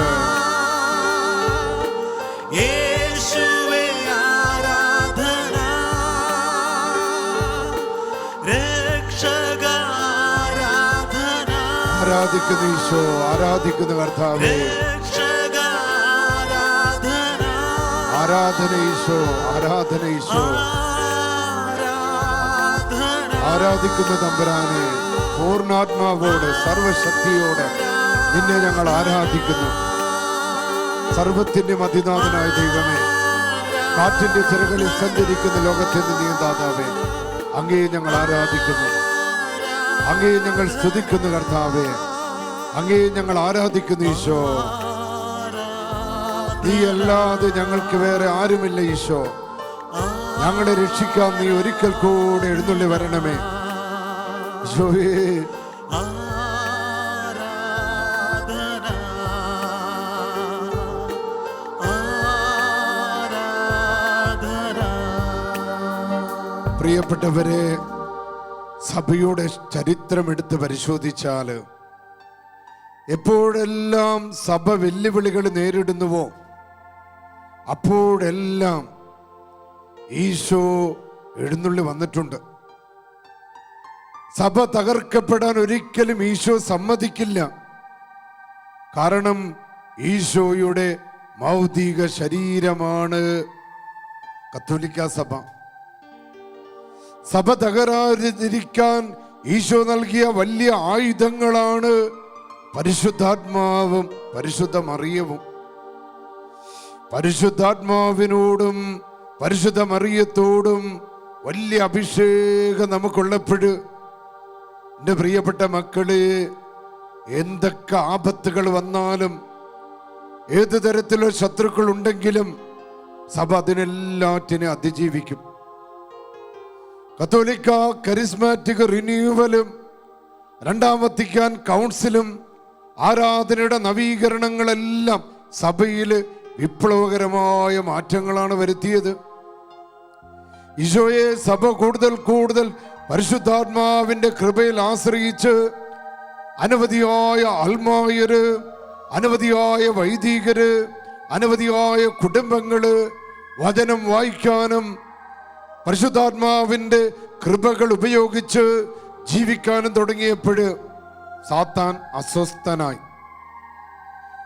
യേശുവേ ആരാധന. രക്ഷക ആരാധന. ആരാധിക്കുന്ന ഈശോ, ആരാധിക്കുന്ന കർത്താവേ, രക്ഷക ആരാധന. ആരാധന ഈശോ, ആരാധന ഈശോ, ആരാധിക്കുന്ന തമ്പുരാനെ, പൂർണ്ണാത്മാവോടെ സർവശക്തിയോടെ നിന്നെ ഞങ്ങൾ ആരാധിക്കുന്നു. സർവത്തിന്റെ അതിനാഥനായ ദൈവമേ, കാറ്റിന്റെ ചിറകളിൽ സഞ്ചരിക്കുന്ന ലോകത്തിന്റെ നിയന്താതാവേ, അങ്ങയെ ഞങ്ങൾ ആരാധിക്കുന്നു, അങ്ങയെ ഞങ്ങൾ സ്തുതിക്കുന്നു കർത്താവേ, അങ്ങയെ ഞങ്ങൾ ആരാധിക്കുന്നു ഈശോ. നീ അല്ലാതെ ഞങ്ങൾക്ക് വേറെ ആരുമില്ല ഈശോ. ഞങ്ങളെ രക്ഷിക്കാൻ നീ ഒരിക്കൽ കൂടെ എഴുന്നള്ളി വരണമേ ഈശോയേ. ആരാധന. ആരാധന. പ്രിയപ്പെട്ടവരെ, സഭയുടെ ചരിത്രം എടുത്ത് പരിശോധിച്ചാൽ എപ്പോഴെല്ലാം സഭ വെല്ലുവിളികൾ നേരിടുന്നുവോ അപ്പോഴെല്ലാം ഈശോ എഴുന്നള്ളി വന്നിട്ടുണ്ട്. സഭ തകർക്കപ്പെടാൻ ഒരിക്കലും ഈശോ സമ്മതിക്കില്ല. കാരണം ഈശോയുടെ മൗതിക ശരീരമാണ് കത്തോലിക്ക സഭ. സഭ തകരാതിരിക്കാൻ ഈശോ നൽകിയ വലിയ ആയുധങ്ങളാണ് പരിശുദ്ധാത്മാവും പരിശുദ്ധ മറിയവും. പരിശുദ്ധാത്മാവിനോടും പരിശുദ്ധ മറിയത്തോടും വലിയ അഭിഷേകം നമുക്കുള്ളപ്പോൾ എൻ്റെ പ്രിയപ്പെട്ട മക്കളെ, എന്തൊക്കെ ആപത്തുകൾ വന്നാലും ഏത് തരത്തിലുള്ള ശത്രുക്കൾ ഉണ്ടെങ്കിലും സഭ അതിനെല്ലാറ്റിനെ അതിജീവിക്കും. കത്തോലിക്ക കരിസ്മാറ്റിക് റിന്യൂവലും രണ്ടാം വത്തിക്കാൻ കൗൺസിലും ആരാധനയുടെ നവീകരണങ്ങളെല്ലാം സഭയിൽ വിപ്ലവകരമായ മാറ്റങ്ങളാണ് വരുത്തിയത്. ഈശോയെ സഭ കൂടുതൽ കൂടുതൽ പരിശുദ്ധാത്മാവിന്റെ കൃപയിൽ ആശ്രയിച്ച് അനവധിയായ ആത്മായര്, അനവധിയായ വൈദികര്, അനവധിയായ കുടുംബങ്ങള് വചനം വായിക്കാനും പരിശുദ്ധാത്മാവിന്റെ കൃപകൾ ഉപയോഗിച്ച് ജീവിക്കാനും തുടങ്ങിയപ്പോൾ സാത്താൻ അസ്വസ്ഥനായി,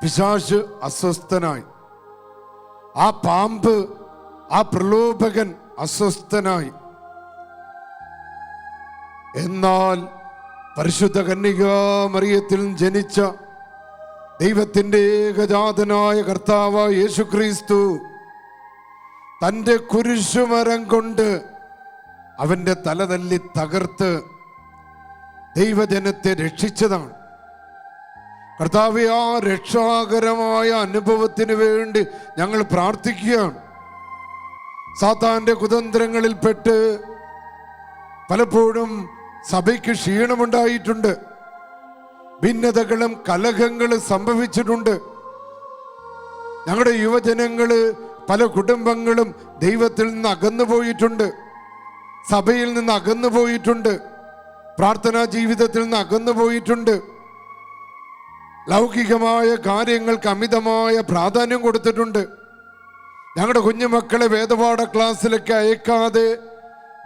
പിശാച് അസ്വസ്ഥനായി, ആ പാമ്പ്, ആ പ്രലോഭകൻ അസ്വസ്ഥനായി. എന്നാൽ പരിശുദ്ധ കന്യകാമറിയത്തിൽ ജനിച്ച ദൈവത്തിന്റെ ഏകജാതനായ കർത്താവായ യേശുക്രിസ്തു തന്റെ കുരിശുമരം കൊണ്ട് അവന്റെ തല തല്ലി തകർത്ത് ദൈവജനത്തെ രക്ഷിച്ചതാണ്. കർത്താവേ, ആ രക്ഷാകരമായ അനുഭവത്തിന് വേണ്ടി ഞങ്ങൾ പ്രാർത്ഥിക്കുകയാണ്. സാത്താന്റെ കുതന്ത്രങ്ങളിൽപ്പെട്ട് പലപ്പോഴും സഭയ്ക്ക് ക്ഷീണമുണ്ടായിട്ടുണ്ട്, ഭിന്നതകളും കലഹങ്ങളും സംഭവിച്ചിട്ടുണ്ട്. ഞങ്ങളുടെ യുവജനങ്ങള്, പല കുടുംബങ്ങളും ദൈവത്തിൽ നിന്ന് അകന്നു പോയിട്ടുണ്ട്, സഭയിൽ നിന്ന് അകന്നു പോയിട്ടുണ്ട്, പ്രാർത്ഥനാ ജീവിതത്തിൽ നിന്ന് അകന്നു പോയിട്ടുണ്ട്. ലൗകികമായ കാര്യങ്ങൾക്ക് അമിതമായ പ്രാധാന്യം കൊടുത്തിട്ടുണ്ട്. ഞങ്ങളുടെ കുഞ്ഞുമക്കളെ വേദപാഠ ക്ലാസ്സിലൊക്കെ അയക്കാതെ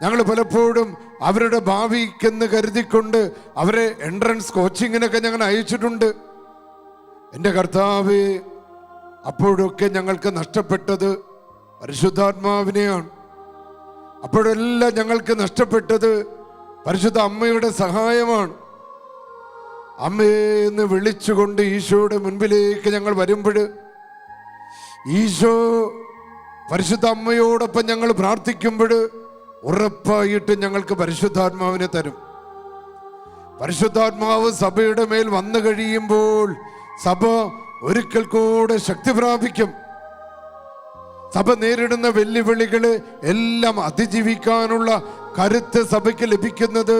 ഞങ്ങൾ പലപ്പോഴും അവരുടെ ഭാവിക്കെന്ന് കരുതിക്കൊണ്ട് അവരെ എൻട്രൻസ് കോച്ചിങ്ങിനൊക്കെ ഞങ്ങൾ അയച്ചിട്ടുണ്ട്. എൻ്റെ കർത്താവേ, അപ്പോഴൊക്കെ ഞങ്ങൾക്ക് നഷ്ടപ്പെട്ടത് പരിശുദ്ധാത്മാവിനെയാണ്. അപ്പോഴെല്ലാം ഞങ്ങൾക്ക് നഷ്ടപ്പെട്ടത് പരിശുദ്ധ അമ്മയുടെ സഹായമാണ്. അമ്മയെന്ന് വിളിച്ചുകൊണ്ട് ഈശോയുടെ മുൻപിലേക്ക് ഞങ്ങൾ വരുമ്പോൾ ഈശോ പരിശുദ്ധ അമ്മയോടൊപ്പം ഞങ്ങൾ പ്രാർത്ഥിക്കുമ്പോൾ ഉറപ്പായിട്ട് ഞങ്ങൾക്ക് പരിശുദ്ധാത്മാവിനെ തരും. പരിശുദ്ധാത്മാവ് സഭയുടെ മേൽ വന്നു കഴിയുമ്പോൾ സഭ ഒരിക്കൽ കൂടെ ശക്തി പ്രാപിക്കും. സഭ നേരിടുന്ന വെല്ലുവിളികളെ എല്ലാം അതിജീവിക്കാനുള്ള കരുത്ത് സഭയ്ക്ക് ലഭിക്കുന്നത്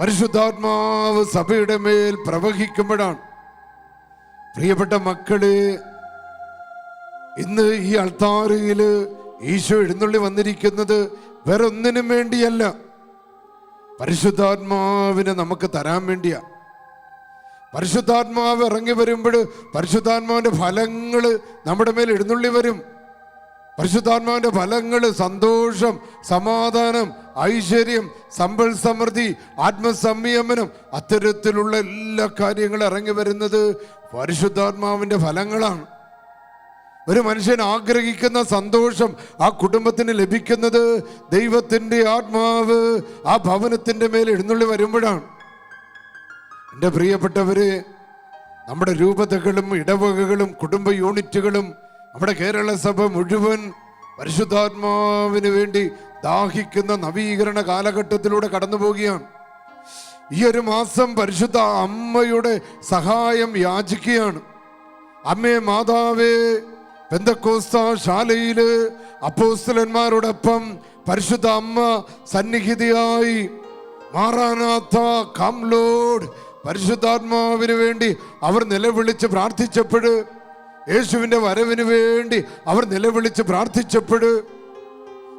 പരിശുദ്ധാത്മാവ് സഭയുടെ മേൽ പ്രവഹിക്കുമ്പോഴാണ്. പ്രിയപ്പെട്ട മക്കളെ, ഇന്ന് ഈ അൾത്താരയിൽ ഈശോ എഴുന്നള്ളി വന്നിരിക്കുന്നത് വേറൊന്നിനും വേണ്ടിയല്ല, പരിശുദ്ധാത്മാവിനെ നമുക്ക് തരാൻ വേണ്ടിയാ. പരിശുദ്ധാത്മാവ് ഇറങ്ങി വരുമ്പോൾ പരിശുദ്ധാത്മാവിന്റെ ഫലങ്ങൾ നമ്മുടെ മേൽ എഴുന്നള്ളി വരും. പരിശുദ്ധാത്മാവിന്റെ ഫലങ്ങൾ സന്തോഷം, സമാധാനം, ഐശ്വര്യം, സമ്പൽ സമൃദ്ധി, ആത്മസംയമനം, അത്തരത്തിലുള്ള എല്ലാ കാര്യങ്ങളും ഇറങ്ങി വരുന്നത് പരിശുദ്ധാത്മാവിന്റെ ഫലങ്ങളാണ്. ഒരു മനുഷ്യൻ ആഗ്രഹിക്കുന്ന സന്തോഷം ആ കുടുംബത്തിന് ലഭിക്കുന്നത് ദൈവത്തിൻ്റെ ആത്മാവ് ആ ഭവനത്തിൻ്റെ മേൽ എഴുന്നള്ളി വരുമ്പോഴാണ്. എൻ്റെ പ്രിയപ്പെട്ടവരെ, നമ്മുടെ രൂപതകളും ഇടവകകളും കുടുംബ യൂണിറ്റുകളും നമ്മുടെ കേരള സഭ മുഴുവൻ പരിശുദ്ധാത്മാവിന് വേണ്ടി ദാഹിക്കുന്ന നവീകരണ കാലഘട്ടത്തിലൂടെ കടന്നു പോവുകയാണ്. ഈ ഒരു മാസം പരിശുദ്ധ അമ്മയുടെ സഹായം യാചിക്കുകയാണ്. അമ്മേ മാതാവേ, പെന്തക്കോസ്ത ശാലയില് അപ്പോസ്തലന്മാരോടൊപ്പം പരിശുദ്ധ അമ്മ സന്നിഹിതയായി മാറാനാഥ കം ലോർഡ് പരിശുദ്ധാത്മാവിന് വേണ്ടി അവർ നിലവിളിച്ച് പ്രാർത്ഥിച്ചപ്പോൾ, യേശുവിൻ്റെ വരവിന് വേണ്ടി അവർ നിലവിളിച്ച് പ്രാർത്ഥിച്ചപ്പോൾ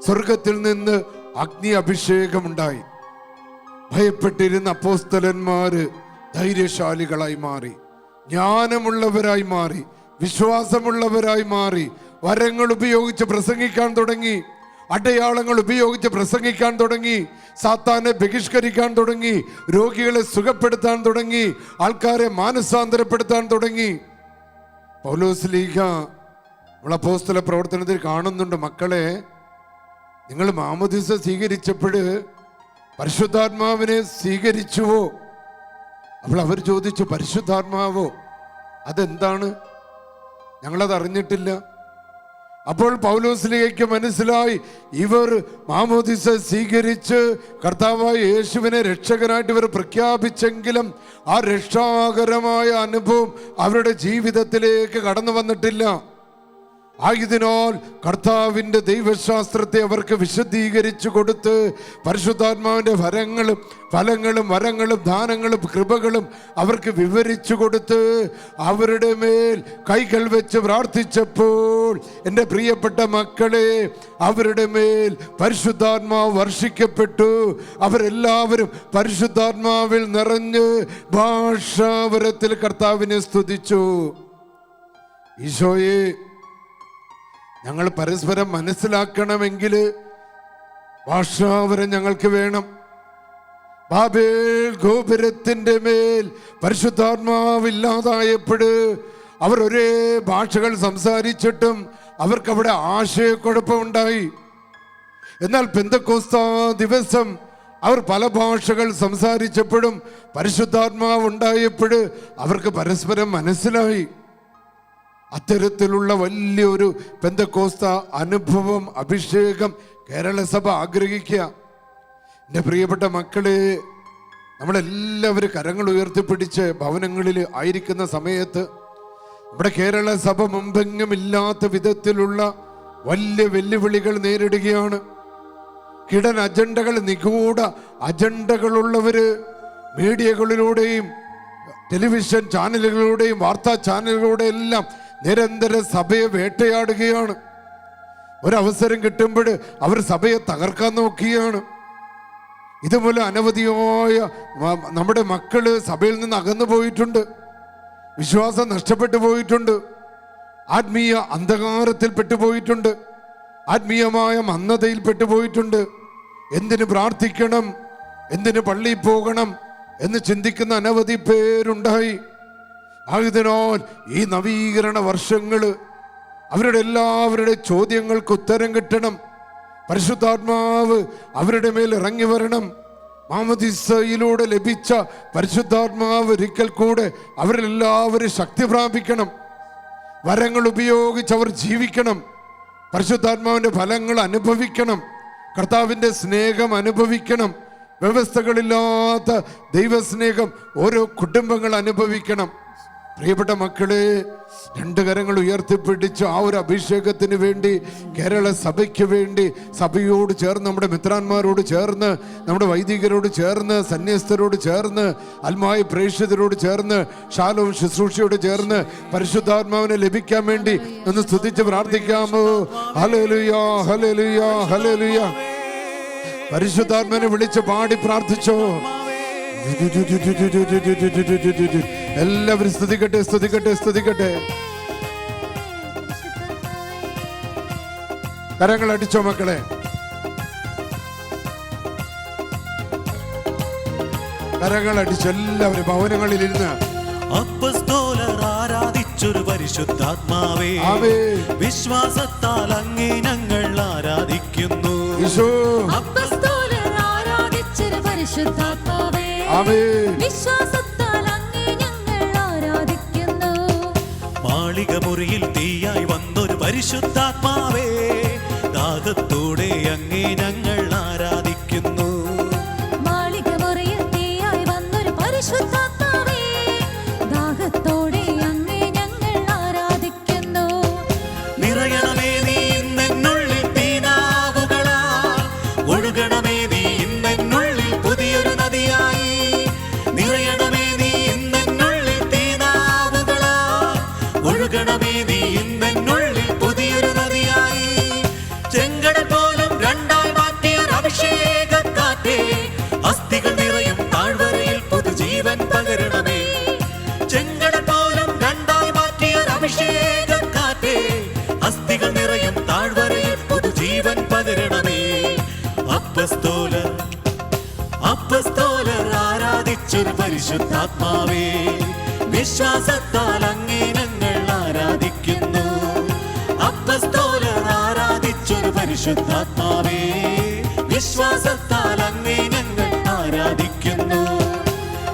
സ്വർഗത്തിൽ നിന്ന് അഗ്നി അഭിഷേകമുണ്ടായി. ഭയപ്പെട്ടിരുന്ന അപ്പോസ്തലന്മാര് ധൈര്യശാലികളായി മാറി, ജ്ഞാനമുള്ളവരായി മാറി, വിശ്വാസമുള്ളവരായി മാറി, വരങ്ങൾ ഉപയോഗിച്ച് പ്രസംഗിക്കാൻ തുടങ്ങി, അടയാളങ്ങൾ ഉപയോഗിച്ച് പ്രസംഗിക്കാൻ തുടങ്ങി, സാത്താനെ ബഹിഷ്കരിക്കാൻ തുടങ്ങി, രോഗികളെ സുഖപ്പെടുത്താൻ തുടങ്ങി, ആൾക്കാരെ മാനസാന്തരപ്പെടുത്താൻ തുടങ്ങി. പൗലോസ്ലീഹ നമ്മൾ അപ്പോസ്തല പ്രവർത്തനത്തിൽ കാണുന്നുണ്ട്, മക്കളെ നിങ്ങൾ മാമോദീസ സ്വീകരിച്ചപ്പോൾ പരിശുദ്ധാത്മാവിനെ സ്വീകരിച്ചുവോ? അപ്പോൾ അവർ ചോദിച്ചു, പരിശുദ്ധാത്മാവോ? അതെന്താണ്? ഞങ്ങളത് അറിഞ്ഞിട്ടില്ല. അപ്പോൾ പൗലോസ്ലീഹയ്ക്ക് മനസ്സിലായി, ഇവർ മാമോദീസ സ്വീകരിച്ച് കർത്താവായ യേശുവിനെ രക്ഷകനായിട്ട് ഇവർ പ്രഖ്യാപിച്ചെങ്കിലും ആ രക്ഷാകരമായ അനുഭവം അവരുടെ ജീവിതത്തിലേക്ക് കടന്നു വന്നിട്ടില്ല. ആയതിനാൽ കർത്താവിൻ്റെ ദൈവശാസ്ത്രത്തെ അവർക്ക് വിശദീകരിച്ചു കൊടുത്ത് പരിശുദ്ധാത്മാവിൻ്റെ ഫലങ്ങളും വരങ്ങളും ദാനങ്ങളും കൃപകളും അവർക്ക് വിവരിച്ചു കൊടുത്ത് അവരുടെ മേൽ കൈകൾ വെച്ച് പ്രാർത്ഥിച്ചപ്പോൾ എൻ്റെ പ്രിയപ്പെട്ട മക്കളെ, അവരുടെ മേൽ പരിശുദ്ധാത്മാവ് വർഷിക്കപ്പെട്ടു. അവരെല്ലാവരും പരിശുദ്ധാത്മാവിൽ നിറഞ്ഞ് ഭാഷാവരത്തിൽ കർത്താവിനെ സ്തുതിച്ചു. ഈശോയെ, ഞങ്ങൾ പരസ്പരം മനസ്സിലാക്കണമെങ്കിൽ ഭാഷാവരം ഞങ്ങൾക്ക് വേണം. ബാബേൽ ഗോപുരത്തിന്റെ മേൽ പരിശുദ്ധാത്മാവില്ലാതായപ്പോൾ അവർ ഒരേ ഭാഷകൾ സംസാരിച്ചിട്ടും അവർക്കവിടെ ആശയക്കുഴപ്പമുണ്ടായി. എന്നാൽ പെന്തക്കോസ്താ ദിവസം അവർ പല ഭാഷകൾ സംസാരിച്ചപ്പോഴും പരിശുദ്ധാത്മാവ് ഉണ്ടായപ്പോൾ അവർക്ക് പരസ്പരം മനസ്സിലായി. അത്തരത്തിലുള്ള വലിയൊരു പെന്തക്കോസ്ത അനുഭവം, അഭിഷേകം കേരള സഭ ആഗ്രഹിക്കുക. എൻ്റെ പ്രിയപ്പെട്ട മക്കളെ, നമ്മളെല്ലാവരും കരങ്ങൾ ഉയർത്തിപ്പിടിച്ച് ഭവനങ്ങളിൽ ആയിരിക്കുന്ന സമയത്ത് നമ്മുടെ കേരള സഭ മുമ്പെങ്ങുമില്ലാത്ത വിധത്തിലുള്ള വലിയ വെല്ലുവിളികൾ നേരിടുകയാണ്. കിടൻ അജണ്ടകൾ, നിഗൂഢ അജണ്ടകളുള്ളവര് മീഡിയകളിലൂടെയും ടെലിവിഷൻ ചാനലുകളിലൂടെയും വാർത്താ ചാനലുകളിലൂടെയും എല്ലാം നിരന്തരം സഭയെ വേട്ടയാടുകയാണ്. ഒരവസരം കിട്ടുമ്പോൾ അവർ സഭയെ തകർക്കാൻ നോക്കുകയാണ്. ഇതുപോലെ അനവധിയായ നമ്മുടെ മക്കള് സഭയിൽ നിന്ന് അകന്നു പോയിട്ടുണ്ട്, വിശ്വാസം നഷ്ടപ്പെട്ടു പോയിട്ടുണ്ട്, ആത്മീയ അന്ധകാരത്തിൽ പെട്ടുപോയിട്ടുണ്ട്, ആത്മീയമായ മന്ദതയിൽ പെട്ടുപോയിട്ടുണ്ട്. എന്തിന് പ്രാർത്ഥിക്കണം, എന്തിന് പള്ളിയിൽ പോകണം എന്ന് ചിന്തിക്കുന്ന അനവധി പേരുണ്ടായി. ആയതിനാൽ ഈ നവീകരണ വർഷങ്ങൾ അവരുടെ എല്ലാവരുടെ ചോദ്യങ്ങൾക്ക് ഉത്തരം കിട്ടണം. പരിശുദ്ധാത്മാവ് അവരുടെ മേൽ ഇറങ്ങി വരണം. മാമോദീസയിലൂടെ ലഭിച്ച പരിശുദ്ധാത്മാവ് ഒരിക്കൽ കൂടെ അവരെല്ലാവരും ശക്തി പ്രാപിക്കണം. വരങ്ങൾ ഉപയോഗിച്ച് അവർ ജീവിക്കണം. പരിശുദ്ധാത്മാവിൻ്റെ ഫലങ്ങൾ അനുഭവിക്കണം. കർത്താവിൻ്റെ സ്നേഹം അനുഭവിക്കണം. വ്യവസ്ഥകളില്ലാത്ത ദൈവസ്നേഹം ഓരോ കുടുംബങ്ങൾ അനുഭവിക്കണം. പ്രിയപ്പെട്ട മക്കളെ, രണ്ട് കരങ്ങൾ ഉയർത്തിപ്പിടിച്ച് ആ ഒരു അഭിഷേകത്തിന് വേണ്ടി, കേരള സഭയ്ക്ക് വേണ്ടി, സഭയോട് ചേർന്ന്, നമ്മുടെ മിത്രാന്മാരോട് ചേർന്ന്, നമ്മുടെ വൈദികരോട് ചേർന്ന്, സന്യസ്തരോട് ചേർന്ന്, ആത്മായ പ്രേക്ഷിതരോട് ചേർന്ന്, ശാലോം ശുശ്രൂഷയോട് ചേർന്ന് പരിശുദ്ധാത്മാവിനെ ലഭിക്കാൻ വേണ്ടി ഒന്ന് സ്തുതിച്ച് പ്രാർത്ഥിക്കാമോ? ഹല്ലേലൂയ, ഹല്ലേലൂയ, ഹല്ലേലൂയ. പരിശുദ്ധാത്മാവിനെ വിളിച്ച് പാടി പ്രാർത്ഥിച്ചോ. എല്ലാവരും സ്തുതിക്കട്ടെ, സ്തുതിക്കട്ടെ, സ്തുതിക്കട്ടെ. കരങ്ങൾ അടിച്ചോ മക്കളെ. കരങ്ങൾ അടിച്ചു എല്ലാവരും ഭവനങ്ങളിൽ ഇരുന്ന്. അപ്പസ്തോലർ ആരാധിച്ചൊരു പരിശുദ്ധാത്മാവേ, വിശ്വാസത്താൽ അങ്ങേ ഞങ്ങൾ ആരാധിക്കുന്നു. അപ്പസ്തോലർ ആരാധിച്ചൊരു പരിശുദ്ധാത്മാവേ, വിശ്വാസത്താൽ അങ്ങേ ഞങ്ങൾ ആരാധിക്കുന്നു. മാളിക മുറിയിൽ തീയായി വന്നൊരു പരിശുദ്ധാത്മാവേ, ദാഹത്തോടെ അങ്ങേ ഞങ്ങൾ ആരാധിക്കുന്നു. മാളിക മുറിയിൽ തീയായി വന്നൊരു പരിശുദ്ധാത്മാവേ, ദാഹത്തോടെ അങ്ങേ ഞങ്ങൾ ആരാധിക്കുന്നു. നിറയണമേ നീ ഇന്നെന്നുള്ളിൽ തീനാവുകളാൽ, ഒഴുകണമേ നീ ഇന്നെന്നുള്ളിൽ പുതിയൊരു നദിയായി. നിറയണമേ നീ ഇന്നെന്നുള്ളിൽ തീനാവുകളാൽ, ഒഴുകണമേ നീ ഇന്നെന്നുള്ളിൽ പുതിയൊരു നദിയായി. ചെങ്കടൽ പോലും രണ്ടായി മാറ്റിയൊരു അഭിഷേകക്കാറ്റേ, അസ്ഥികൾ നിറയും താഴ്വരയിൽ പുതുജീവൻ പകരണമേ. ചെങ്കടൽ പോലും രണ്ടായി മാറ്റിയൊരു അഭിഷേകക്കാറ്റേ, അസ്ഥികൾ നിറയും താഴ്വരയിൽ പുതുജീവൻ പകരണമേ. അപ്പസ്തോലർ ആരാധിച്ചൊരു പരിശുദ്ധാത്മാവേ, വിശ്വാസത്താൽ അങ്ങേ ഞങ്ങൾ ആരാധിക്കുന്നു. അപ്പസ്തോലർ ആരാധിച്ചൊരു പരിശുദ്ധാത്മാവേ, വിശ്വാസത്താൽ അങ്ങേ ഞങ്ങൾ ആരാധിക്കുന്നു.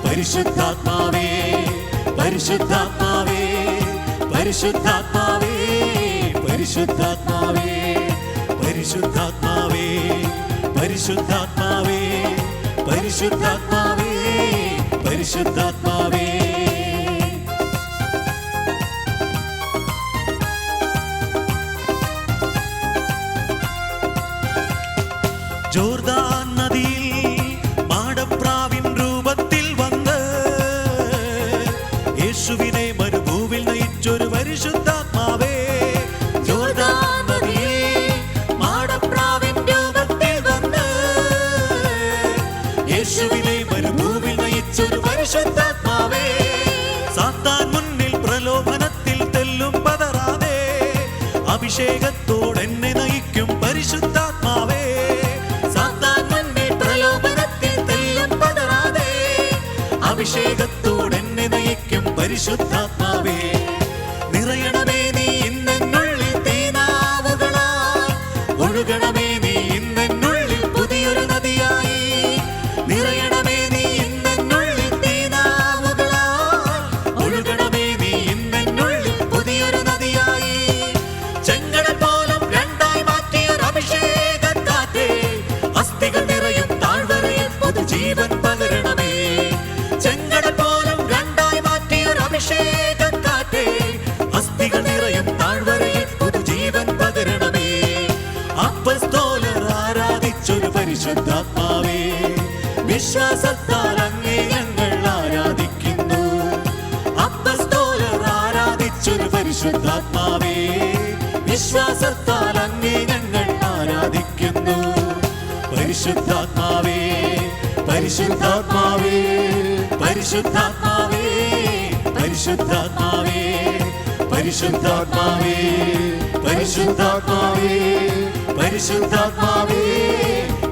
പരിശുദ്ധാത്മാവേ, പരിശുദ്ധാത്മാവേ, പരിശുദ്ധാത്മാവേ, പരിശുദ്ധാത്മാവേ, പരിശുദ്ധാത്മാവേ, പരിശുദ്ധാത്മാവേ, പരിശുദ്ധാത്മാവേ, പരിശുദ്ധാത്മാവേ. യേശുവിനെ മരുഭൂമിൽ നയിച്ചൊരു പരിശുദ്ധാത്മാവേ, സാത്താൻ മുന്നിൽ പ്രലോഭനത്തിൽ തെല്ലും പതറാതെ അഭിഷേകത്തോടെന്നെ നയിക്കും പരിശുദ്ധാത്മാവേ, സാത്താൻ മുന്നിൽ പ്രലോഭനത്തിൽ തെല്ലും പതറാതെ അഭിഷേകത്തോടെന്നെ നയിക്കും പരിശുദ്ധാത്മാവേ. നിറയണമേ നീ ഇന്നെന്നുള്ളിൽ തീനാവുകളാൽ, ഒഴുകണമേ നീ ഇന്നെന്നുള്ളിൽ പുതിയൊരു നദിയായി. നിറയണമേ നീ ഇന്നെന്നുള്ളിൽ തീനാവുകളാൽ, ഒഴുകണമേ നീ ഇന്നെന്നുള്ളിൽ പുതിയൊരു നദിയായി. ചെങ്കടൽ പോലും രണ്ടായി മാറ്റിയൊരു അഭിഷേകക്കാറ്റേ, അസ്ഥികൾ നിറയും താഴ്വരയിൽ പുതുജീവൻ പകരണമേ. ചെങ്കടൽ പോലും രണ്ടായി മാറ്റിയൊരു അഭിഷേകക്കാറ്റേ, അസ്ഥികൾ നിറയും താഴ്വരയിൽ പുതുജീവൻ പകരണമേ. അപ്പസ്തോലർ ആരാധിച്ചൊരു പരിശുദ്ധാത്മാവേ, വിശ്വാസത്താൽ അങ്ങേ ഞങ്ങൾ ആരാധിക്കുന്നു. അപ്പസ്തോലർ ആരാധിച്ചൊരു പരിശുദ്ധാത്മാവേ, വിശ്വാസത്താൽ അങ്ങേ ഞങ്ങൾ ആരാധിക്കുന്നു. പരിശുദ്ധാത്മാവേ, പരിശുദ്ധാത്മാവേ, പരിശുദ്ധാത്മാവേ, പരിശുദ്ധാത്മാവേ, പരിശുദ്ധാത്മാവേ, പരിശുദ്ധാത്മാവേ, പരിശുദ്ധാത്മാവേ,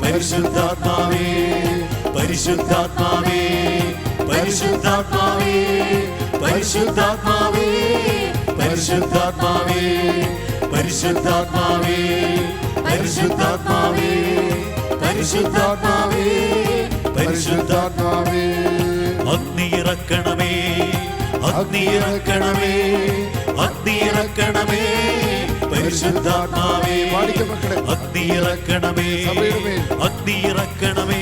പരിശുദ്ധാത്മാവേ, പരിശുദ്ധാത്മാവേ, പരിശുദ്ധാത്മാവേ, പരിശുദ്ധാത്മാവേ, പരിശുദ്ധാത്മാവേ, പരിശുദ്ധാത്മാവേ, പരിശുദ്ധാത്മാവേ, പരിശുദ്ധാത്മാവേ, പരിശുദ്ധാത്മാവേ, അഗ്നിയിറക്കണമേ, അഗ്നിയിറക്കണമേ, അഗ്നിയിറക്കണമേ, പരിശുദ്ധാത്മാവേ, അഗ്നിയിറക്കണമേ, അഗ്നിയിറക്കണമേ,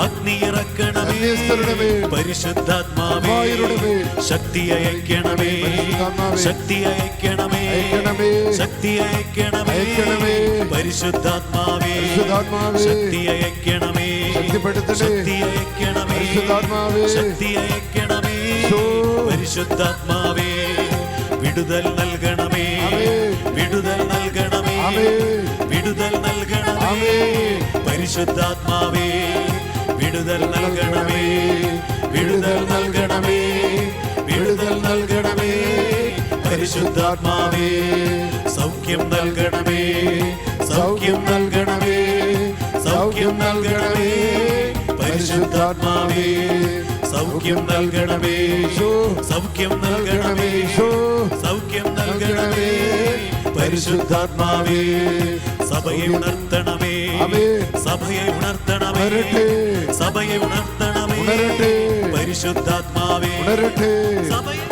അഗ്നിയിറക്കണമേ, പരിശുദ്ധാത്മാവേ, ശക്തി അയക്കണമേ, ശക്തി അയക്കണമേ, ശക്തി അയക്കണമേ, പരിശുദ്ധാത്മാവേ, ശക്തി അയക്കണമേ, ശക്തി അയക്കണമേ, ശക്തി അയക്കണമേ, പരിശുദ്ധാത്മാവേ, വിടുതൽ നൽകണമേ, വിടുതൽ നൽകണമേ, വിടുതൽ നൽകണമേ, പരിശുദ്ധാത്മാവേ, വിടുതൽ നൽകണമേ, വിടുതൽ നൽകണമേ, വിടുതൽ നൽകണമേ, പരിശുദ്ധാത്മാവേ, സൗഖ്യം നൽകണമേ, സൗഖ്യം നൽകണമേ, സൗഖ്യം നൽകണമേ, പരിശുദ്ധാത്മാവേ, സൗഖ്യം നൽകണമേ, സൗഖ്യം നൽകണമേ, സൗഖ്യം നൽകണമേ, പരിശുദ്ധാത്മാവേ, സഭയെ ഉണർത്തണമേ, സഭയെ ഉണർത്തണമേ, സഭയെ ഉണർത്തണമേ, പരിശുദ്ധാത്മാവേ, സഭയെ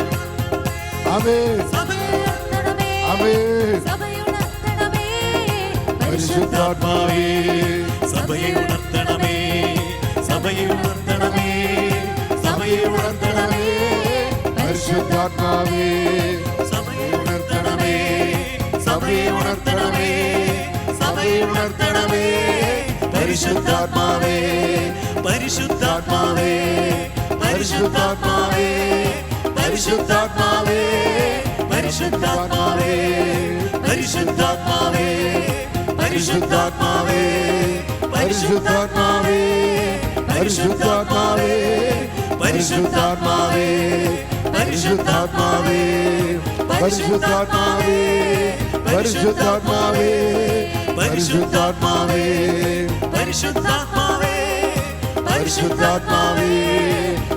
പരിശുദ്ധാത്മാവേ, സഭയെ ഉണർത്തണമേ, സഭയെ ഉണർത്തണമേ, സഭയെ ഉണർത്തണമേ, പരിശുദ്ധാത്മാവേ, സഭയെ ഉണർത്തണമേ, സഭയെ ഉണർത്തണമേ, സഭയെ ഉണർത്തണമേ, പരിശുദ്ധാത്മാവേ, പരിശുദ്ധാത്മാവേ, പരിശുദ്ധാത്മാവേ, പരിശുദ്ധാത്മാവേ, പരിശുദ്ധാത്മാവേ, പരിശുദ്ധാത്മാവേ, പരിശുദ്ധാത്മാവേ, പരിശുദ്ധാത്മാവേ, പരിശുദ്ധാത്മാവേ, പരിശുദ്ധാത്മാവേ, പരിശുദ്ധാത്മാവേ, പരിശുദ്ധാത്മാവേ, പരിശുദ്ധാത്മാവേ, പരിശുദ്ധാത്മാവേ, പരിശുദ്ധാത്മാവേ, പരിശുദ്ധാത്മാവേ,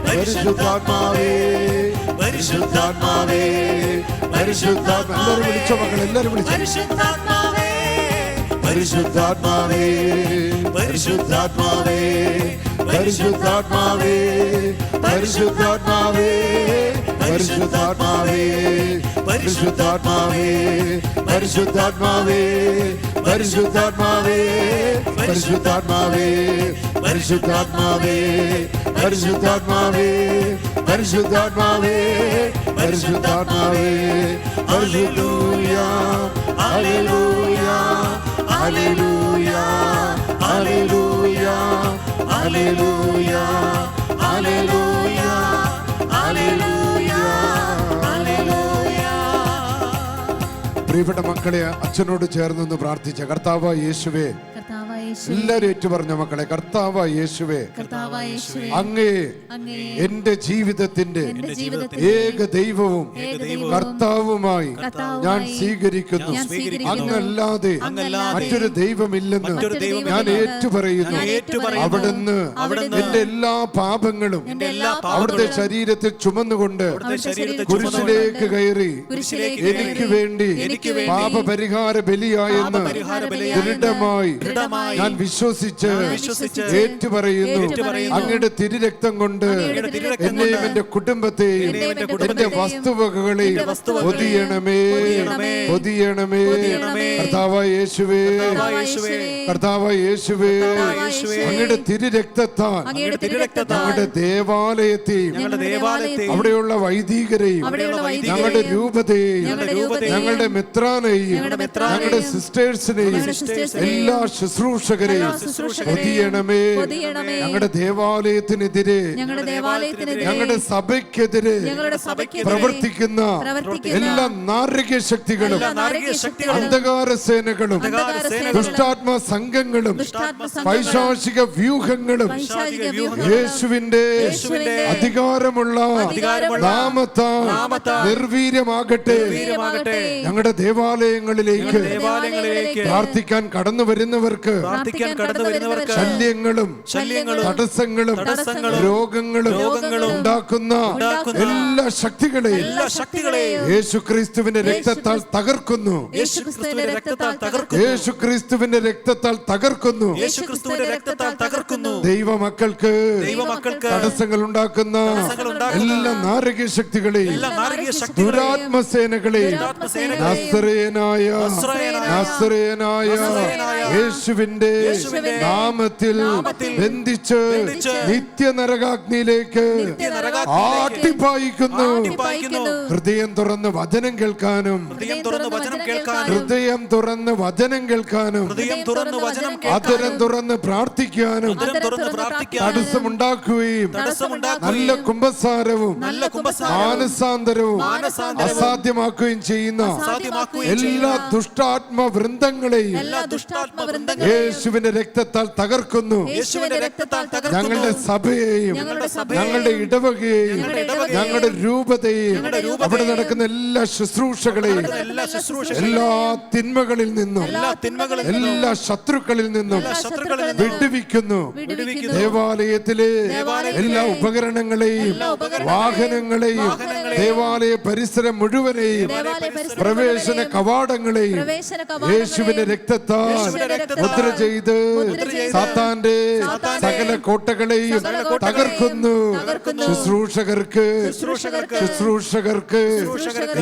പരിശുദ്ധാത്മാവേ, പരിശുദ്ധാത്മാവേ, പരിശുദ്ധാത്മാവേ, വിളിച്ചോ മക്കൾ, എല്ലാവരും വിളിച്ചു. പരിശുദ്ധാത്മാവേ, പരിശുദ്ധാത്മാവേ, പരിശുദ്ധാത്മാവേ, പരിശുദ്ധാത്മാവേ, പരിശുദ്ധാത്മാവേ, പരിശുദ്ധാത്മാവേ, പരിശുദ്ധാത്മാവേ, പരിശുദ്ധാത്മാവേ, പരിശുദ്ധാത്മാവേ, പരിശുദ്ധാത്മാവേ, പരിശുദ്ധാത്മാവേ, പരിശുദ്ധാത്മാവേ, പരിശുദ്ധാത്മാവേ, പരിശുദ്ധാത്മാവേ, ഹല്ലേലൂയ, ഹല്ലേലൂയ, ഹല്ലേലൂയ, ഹല്ലേലൂയ, ഹല്ലേലൂയ, ഹല്ലേലൂയ, ഹല്ലേലൂയ, ഹല്ലേലൂയ. പ്രിയപ്പെട്ട മക്കളെ, അച്ഛനോട് ചേർന്ന് പ്രാർത്ഥിച്ച കർത്താവ് യേശുവേ, എല്ലാവരും ഏറ്റു പറഞ്ഞ മക്കളെ, കർത്താവായ യേശുവേ, കർത്താവായ യേശുവേ, അങ്ങേ അങ്ങേ എന്റെ ജീവിതത്തിന്റെ എന്റെ ജീവിതത്തിന്റെ ഏക ദൈവവും ദൈവവും കർത്താവുമായി കർത്താവുമായി ഞാൻ സ്വീകരിക്കുന്നു. ഞാൻ സ്വീകരിക്കുന്നു. അങ്ങല്ലാതെ മറ്റൊരു ദൈവമില്ലെന്ന് മറ്റൊരു ദൈവമില്ലെന്ന് ഞാൻ ഏറ്റുപറയുന്നു. ഞാൻ ഏറ്റുപറയുന്നു. അവിടുന്ന് എന്റെ എല്ലാ പാപങ്ങളും അവിടുത്തെ ശരീരത്തിൽ ചുമന്നുകൊണ്ട് കുരിശിലേക്ക് കയറി എനിക്ക് വേണ്ടി പാപപരിഹാര ബലിയായെന്ന് ദൃഢമായി ഞാൻ വിശ്വസിച്ച് ഏറ്റുപറയുന്നു. അങ്ങയുടെ തിരുരക്തം കൊണ്ട് എന്നെയും എന്റെ കുടുംബത്തെയും എന്റെ വസ്തുവകകളെയും പൊതിയണമേ, പൊതിയണമേ. കർത്താവായ യേശുവേ, കർത്താവായ യേശുവേ, അങ്ങയുടെ തിരുരക്തത്താൽ ഞങ്ങളുടെ ദേവാലയത്തെയും അവിടെയുള്ള വൈദികരെയും ഞങ്ങളുടെ രൂപതയെയും ഞങ്ങളുടെ മെത്രാനെയും ഞങ്ങളുടെ സിസ്റ്റേഴ്സിനെയും എല്ലാ ശുശ്രൂഷകരെയും പൊതിയണമേ. ഞങ്ങളുടെ ദേവാലയത്തിനെതിരെ ഞങ്ങളുടെ സഭയ്ക്കെതിരെ പ്രവർത്തിക്കുന്ന എല്ലാ നാരകീയ ശക്തികളും അന്ധകാര സേനകളും ദുഷ്ടാത്മ സംഘങ്ങളും പൈശാചിക വ്യൂഹങ്ങളും യേശുവിന്റെ അധികാരമുള്ള നാമത്താൽ നിർവീര്യമാകട്ടെ. ഞങ്ങളുടെ ദേവാലയങ്ങളിലേക്ക് പ്രാർത്ഥിക്കാൻ കടന്നു വരുന്നവർക്ക് ശല്യങ്ങളും തടസ്സങ്ങളും രോഗങ്ങളും ഉണ്ടാക്കുന്ന എല്ലാ ശക്തികളെയും യേശുക്രിസ്തുവിന്റെ രക്തത്താൽ തകർക്കുന്നു. യേശുക്രിസ്തുവിന്റെ രക്തത്താൽ തകർക്കുന്നു. ദൈവമക്കൾക്ക് തടസ്സങ്ങൾ ഉണ്ടാക്കുന്ന എല്ലാ നാരകീയ ശക്തികളെയും ദുരാത്മസേനകളെയും നസറേയനായ യേശുവിന്റെ നാമത്തിൽ ബന്ധിച്ച് നിത്യനരകാഗ്നിയിലേക്ക് ആട്ടിപ്പായിക്കുന്നു. ഹൃദയം തുറന്ന് വചനം കേൾക്കാനും ഹൃദയം തുറന്ന് വചനം കേൾക്കാനും അതരം തുറന്ന് പ്രാർത്ഥിക്കാനും തടസ്സമുണ്ടാക്കുകയും നല്ല കുമ്പസാരവും മാനസാന്തരവും അസാധ്യമാക്കുകയും ചെയ്യുന്ന എല്ലാ ദുഷ്ടാത്മ വൃന്ദങ്ങളെയും യേശുവിന്റെ രക്തത്താൽ തകർക്കുന്നു. ഞങ്ങളുടെ സഭയെയും ഞങ്ങളുടെ ഇടവകയെയും ഞങ്ങളുടെ രൂപതയെയും അവിടെ നടക്കുന്ന എല്ലാ ശുശ്രൂഷകളെയും എല്ലാ തിന്മകളിൽ നിന്നും എല്ലാ ശത്രുക്കളിൽ നിന്നും വിടുവിക്കുന്നു. ദേവാലയത്തിലെ എല്ലാ ഉപകരണങ്ങളെയും വാഹനങ്ങളെയും ദേവാലയ പരിസരം മുഴുവനെയും പ്രവേശന കവാടങ്ങളെയും യേശുവിന്റെ രക്തത്താൽ മുദ്ര ചെയ്ത് സാത്താന്റെ സകല കോട്ടകളെയും തകർക്കുന്നു. ശുശ്രൂഷകർക്ക്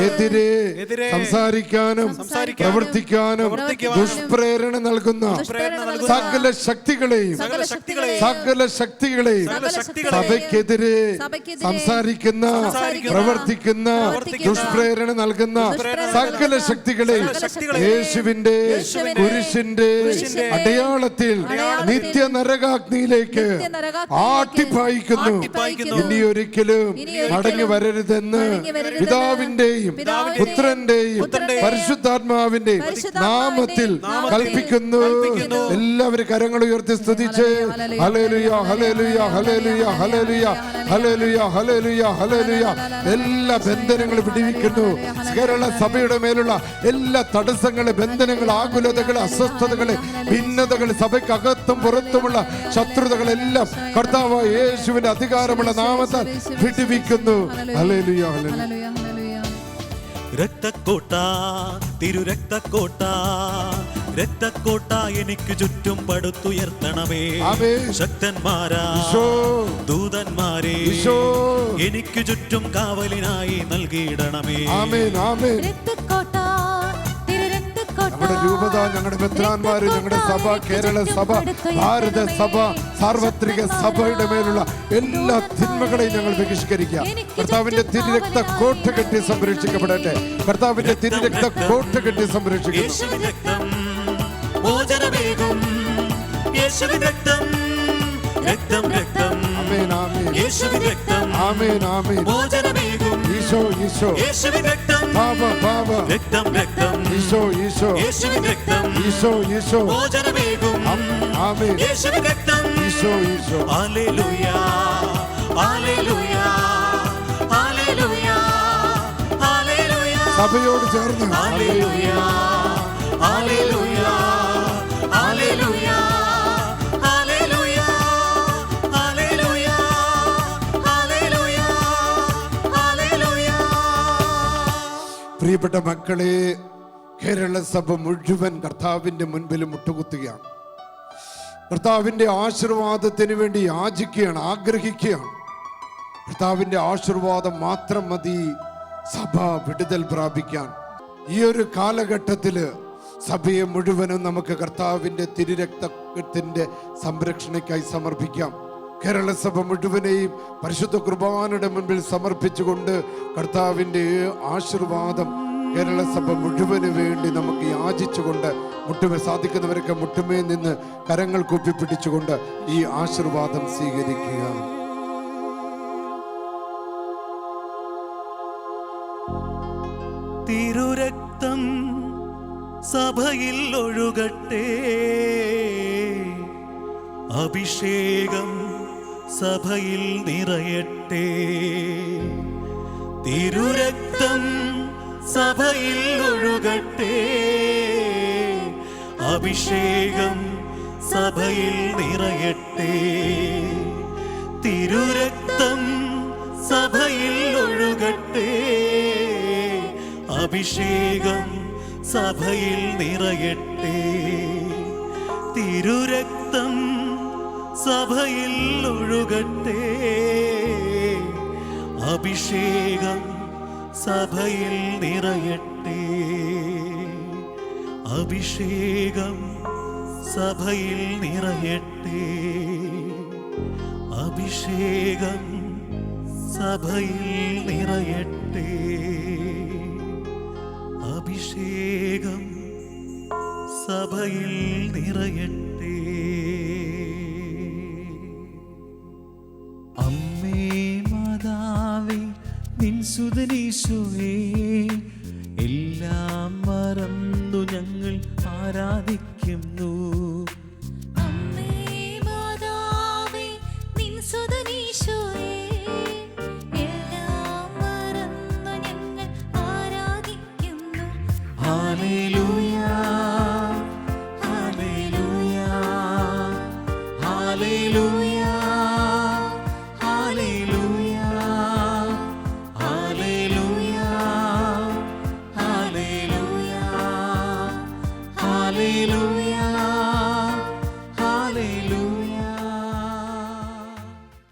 എതിരെ സംസാരിക്കാനും പ്രവർത്തിക്കാനും ദുഷ്പ്രേരണ നൽകുന്ന സകല ശക്തികളെയും സഭയ്ക്കെതിരെ സംസാരിക്കുന്ന പ്രവർത്തിക്കുന്ന ദുഷ്പ്രേരണ നൽകുന്ന സകല ശക്തികളെയും യേശുവിന്റെ കുരിശിന്റെ അടയാളത്തിൽ നിത്യനരകാഗ്നിയിലേക്ക് ആട്ടിപ്പായിക്കുന്നു. ഇനിയൊരിക്കലും മടങ്ങി വരരുതെന്ന് പിതാവിന്റെയും പുത്രന്റെയും പരിശുദ്ധാത്മാവിന്റെയും നാമത്തിൽ കൽപ്പിക്കുന്നു. എല്ലാവരും കരങ്ങൾ ഉയർത്തി സ്തുതിച്ച് ഹല്ലേലൂയ ഹല്ലേലൂയ ഹല്ലേലൂയ ഹല്ലേലൂയ ഹല്ലേലൂയ ഹല്ലേലൂയ ഹല്ലേലൂയ. എല്ലാ ബന്ധനങ്ങളും വിടുവിക്കുന്നു. കേരള സഭയുടെ മേലുള്ള എല്ലാ തടസ്സങ്ങള്, ബന്ധനങ്ങൾ, ആകുലതകൾ, അസ്വസ്ഥതകള്, ഭിന്നതകൾ, സഭയ്ക്കകത്തും പുറത്തുമുള്ള ശത്രുതകളെല്ലാം കർത്താവായ യേശുവിന്റെ അധികാരമുള്ള നാമത്താൽ വിടുവിക്കുന്നു. Hallelujah hallelujah. രക്തക്കോട്ട, തിരുരക്തക്കോട്ട, രക്തക്കോട്ട എനിക്ക് ചുറ്റും പടുത്തുയർത്തണമേ. ശക്തന്മാരാ ദൂതന്മാരെ എനിക്ക് ചുറ്റും കാവലിനായി നൽകിയിടണമേ. നമ്മുടെ രൂപത, ഞങ്ങളുടെ മെത്രാന്മാര്, ഞങ്ങളുടെ സഭ, കേരള സഭ, ഭാരത സഭ, സാർവത്രിക സഭയുടെ മേലുള്ള എല്ലാ തിന്മകളെയും ഞങ്ങൾ ബഹിഷ്കരിക്കുക. കർത്താവിന്റെ തിരുരക്ത കോട്ട കെട്ടി സംരക്ഷിക്കപ്പെടട്ടെ. കർത്താവിന്റെ തിരുരക്ത കോട്ട കെട്ടി സംരക്ഷിക്കുന്നു. ഈശോ ഈശോ രക്തം രക്തം ഈശോ ഈശോ യേശുവിൻ രക്തം ഈശോ ഈശോ മോചനമേകും ആമേൻ യേശുവിൻ രക്തം ഈശോ ഈശോ ഹല്ലേലൂയ ഹല്ലേലൂയ ഹല്ലേലൂയ ഹല്ലേലൂയ സഭയോട് ചേർന്ന് ഹല്ലേലൂയ ഹല്ലേലൂയ ഹല്ലേലൂയ ഹല്ലേലൂയ ഹല്ലേലൂയ ഹല്ലേലൂയ ഹല്ലേലൂയ. പ്രിയപ്പെട്ട മക്കളെ, കേരള സഭ മുഴുവൻ കർത്താവിന്റെ മുൻപിൽ മുട്ടുകുത്തുകയാണ്. കർത്താവിന്റെ ആശീർവാദത്തിന് വേണ്ടി യാചിക്കുകയാണ്, ആഗ്രഹിക്കുകയാണ്. കർത്താവിന്റെ ആശീർവാദം മാത്രം മതി സഭ വിടുതൽ പ്രാപിക്കാൻ. ഈ ഒരു കാലഘട്ടത്തില് സഭയെ മുഴുവനും നമുക്ക് കർത്താവിന്റെ തിരുരക്തത്തിന്റെ സംരക്ഷണയ്ക്കായി സമർപ്പിക്കാം. കേരള സഭ മുഴുവനെയും പരിശുദ്ധ കുർബാനയുടെ മുൻപിൽ സമർപ്പിച്ചുകൊണ്ട് കർത്താവിന്റെ ആശീർവാദം കേരള സഭ മുഴുവന് വേണ്ടി നമുക്ക് യാചിച്ചുകൊണ്ട് മുട്ടുമേ സാധിക്കുന്നവരൊക്കെ മുട്ടുമേ നിന്ന് കരങ്ങൾ കൂപ്പിപ്പിടിച്ചുകൊണ്ട് ഈ ആശീർവാദം സ്വീകരിക്കുക. തിരുരക്തം സഭയിൽ ഒഴുകട്ടെ, അഭിഷേകം സഭയിൽ നിറയട്ടെ. തിരുരക്തം സഭയിൽ ഒഴുകട്ടെ, അഭിഷേകം സഭയിൽ നിറയട്ടെ. തിരുരക്തം സഭയിൽ ഒഴുകട്ടെ, അഭിഷേകം സഭയിൽ നിറയട്ടെ. തിരുരക്തം സഭയിൽ ഒഴുകട്ടെ, അഭിഷേകം സഭയിൽ നിറയട്ടെ. അഭിഷേകം സഭയിൽ നിറയട്ടെ. അഭിഷേകം സഭയിൽ നിറയട്ടെ. അഭിഷേകം സഭയിൽ നിറയട്ടെ. അമ്മേ മാതാവേ നിൻ സുതനീശോയേ, എല്ലാം മറന്നു ഞങ്ങൾ ആരാധിക്കുന്നു. അമ്മേ മാതാവേ നിൻ സുതനീശോയേ, എല്ലാം മറന്നു ഞങ്ങൾ ആരാധിക്കുന്നു. ഹല്ലേലൂയ ഹല്ലേലൂയ ഹല്ലേലൂയ ഹല്ലേലൂയ ഹല്ലേലൂയ ഹല്ലേലൂയ ഹല്ലേലൂയ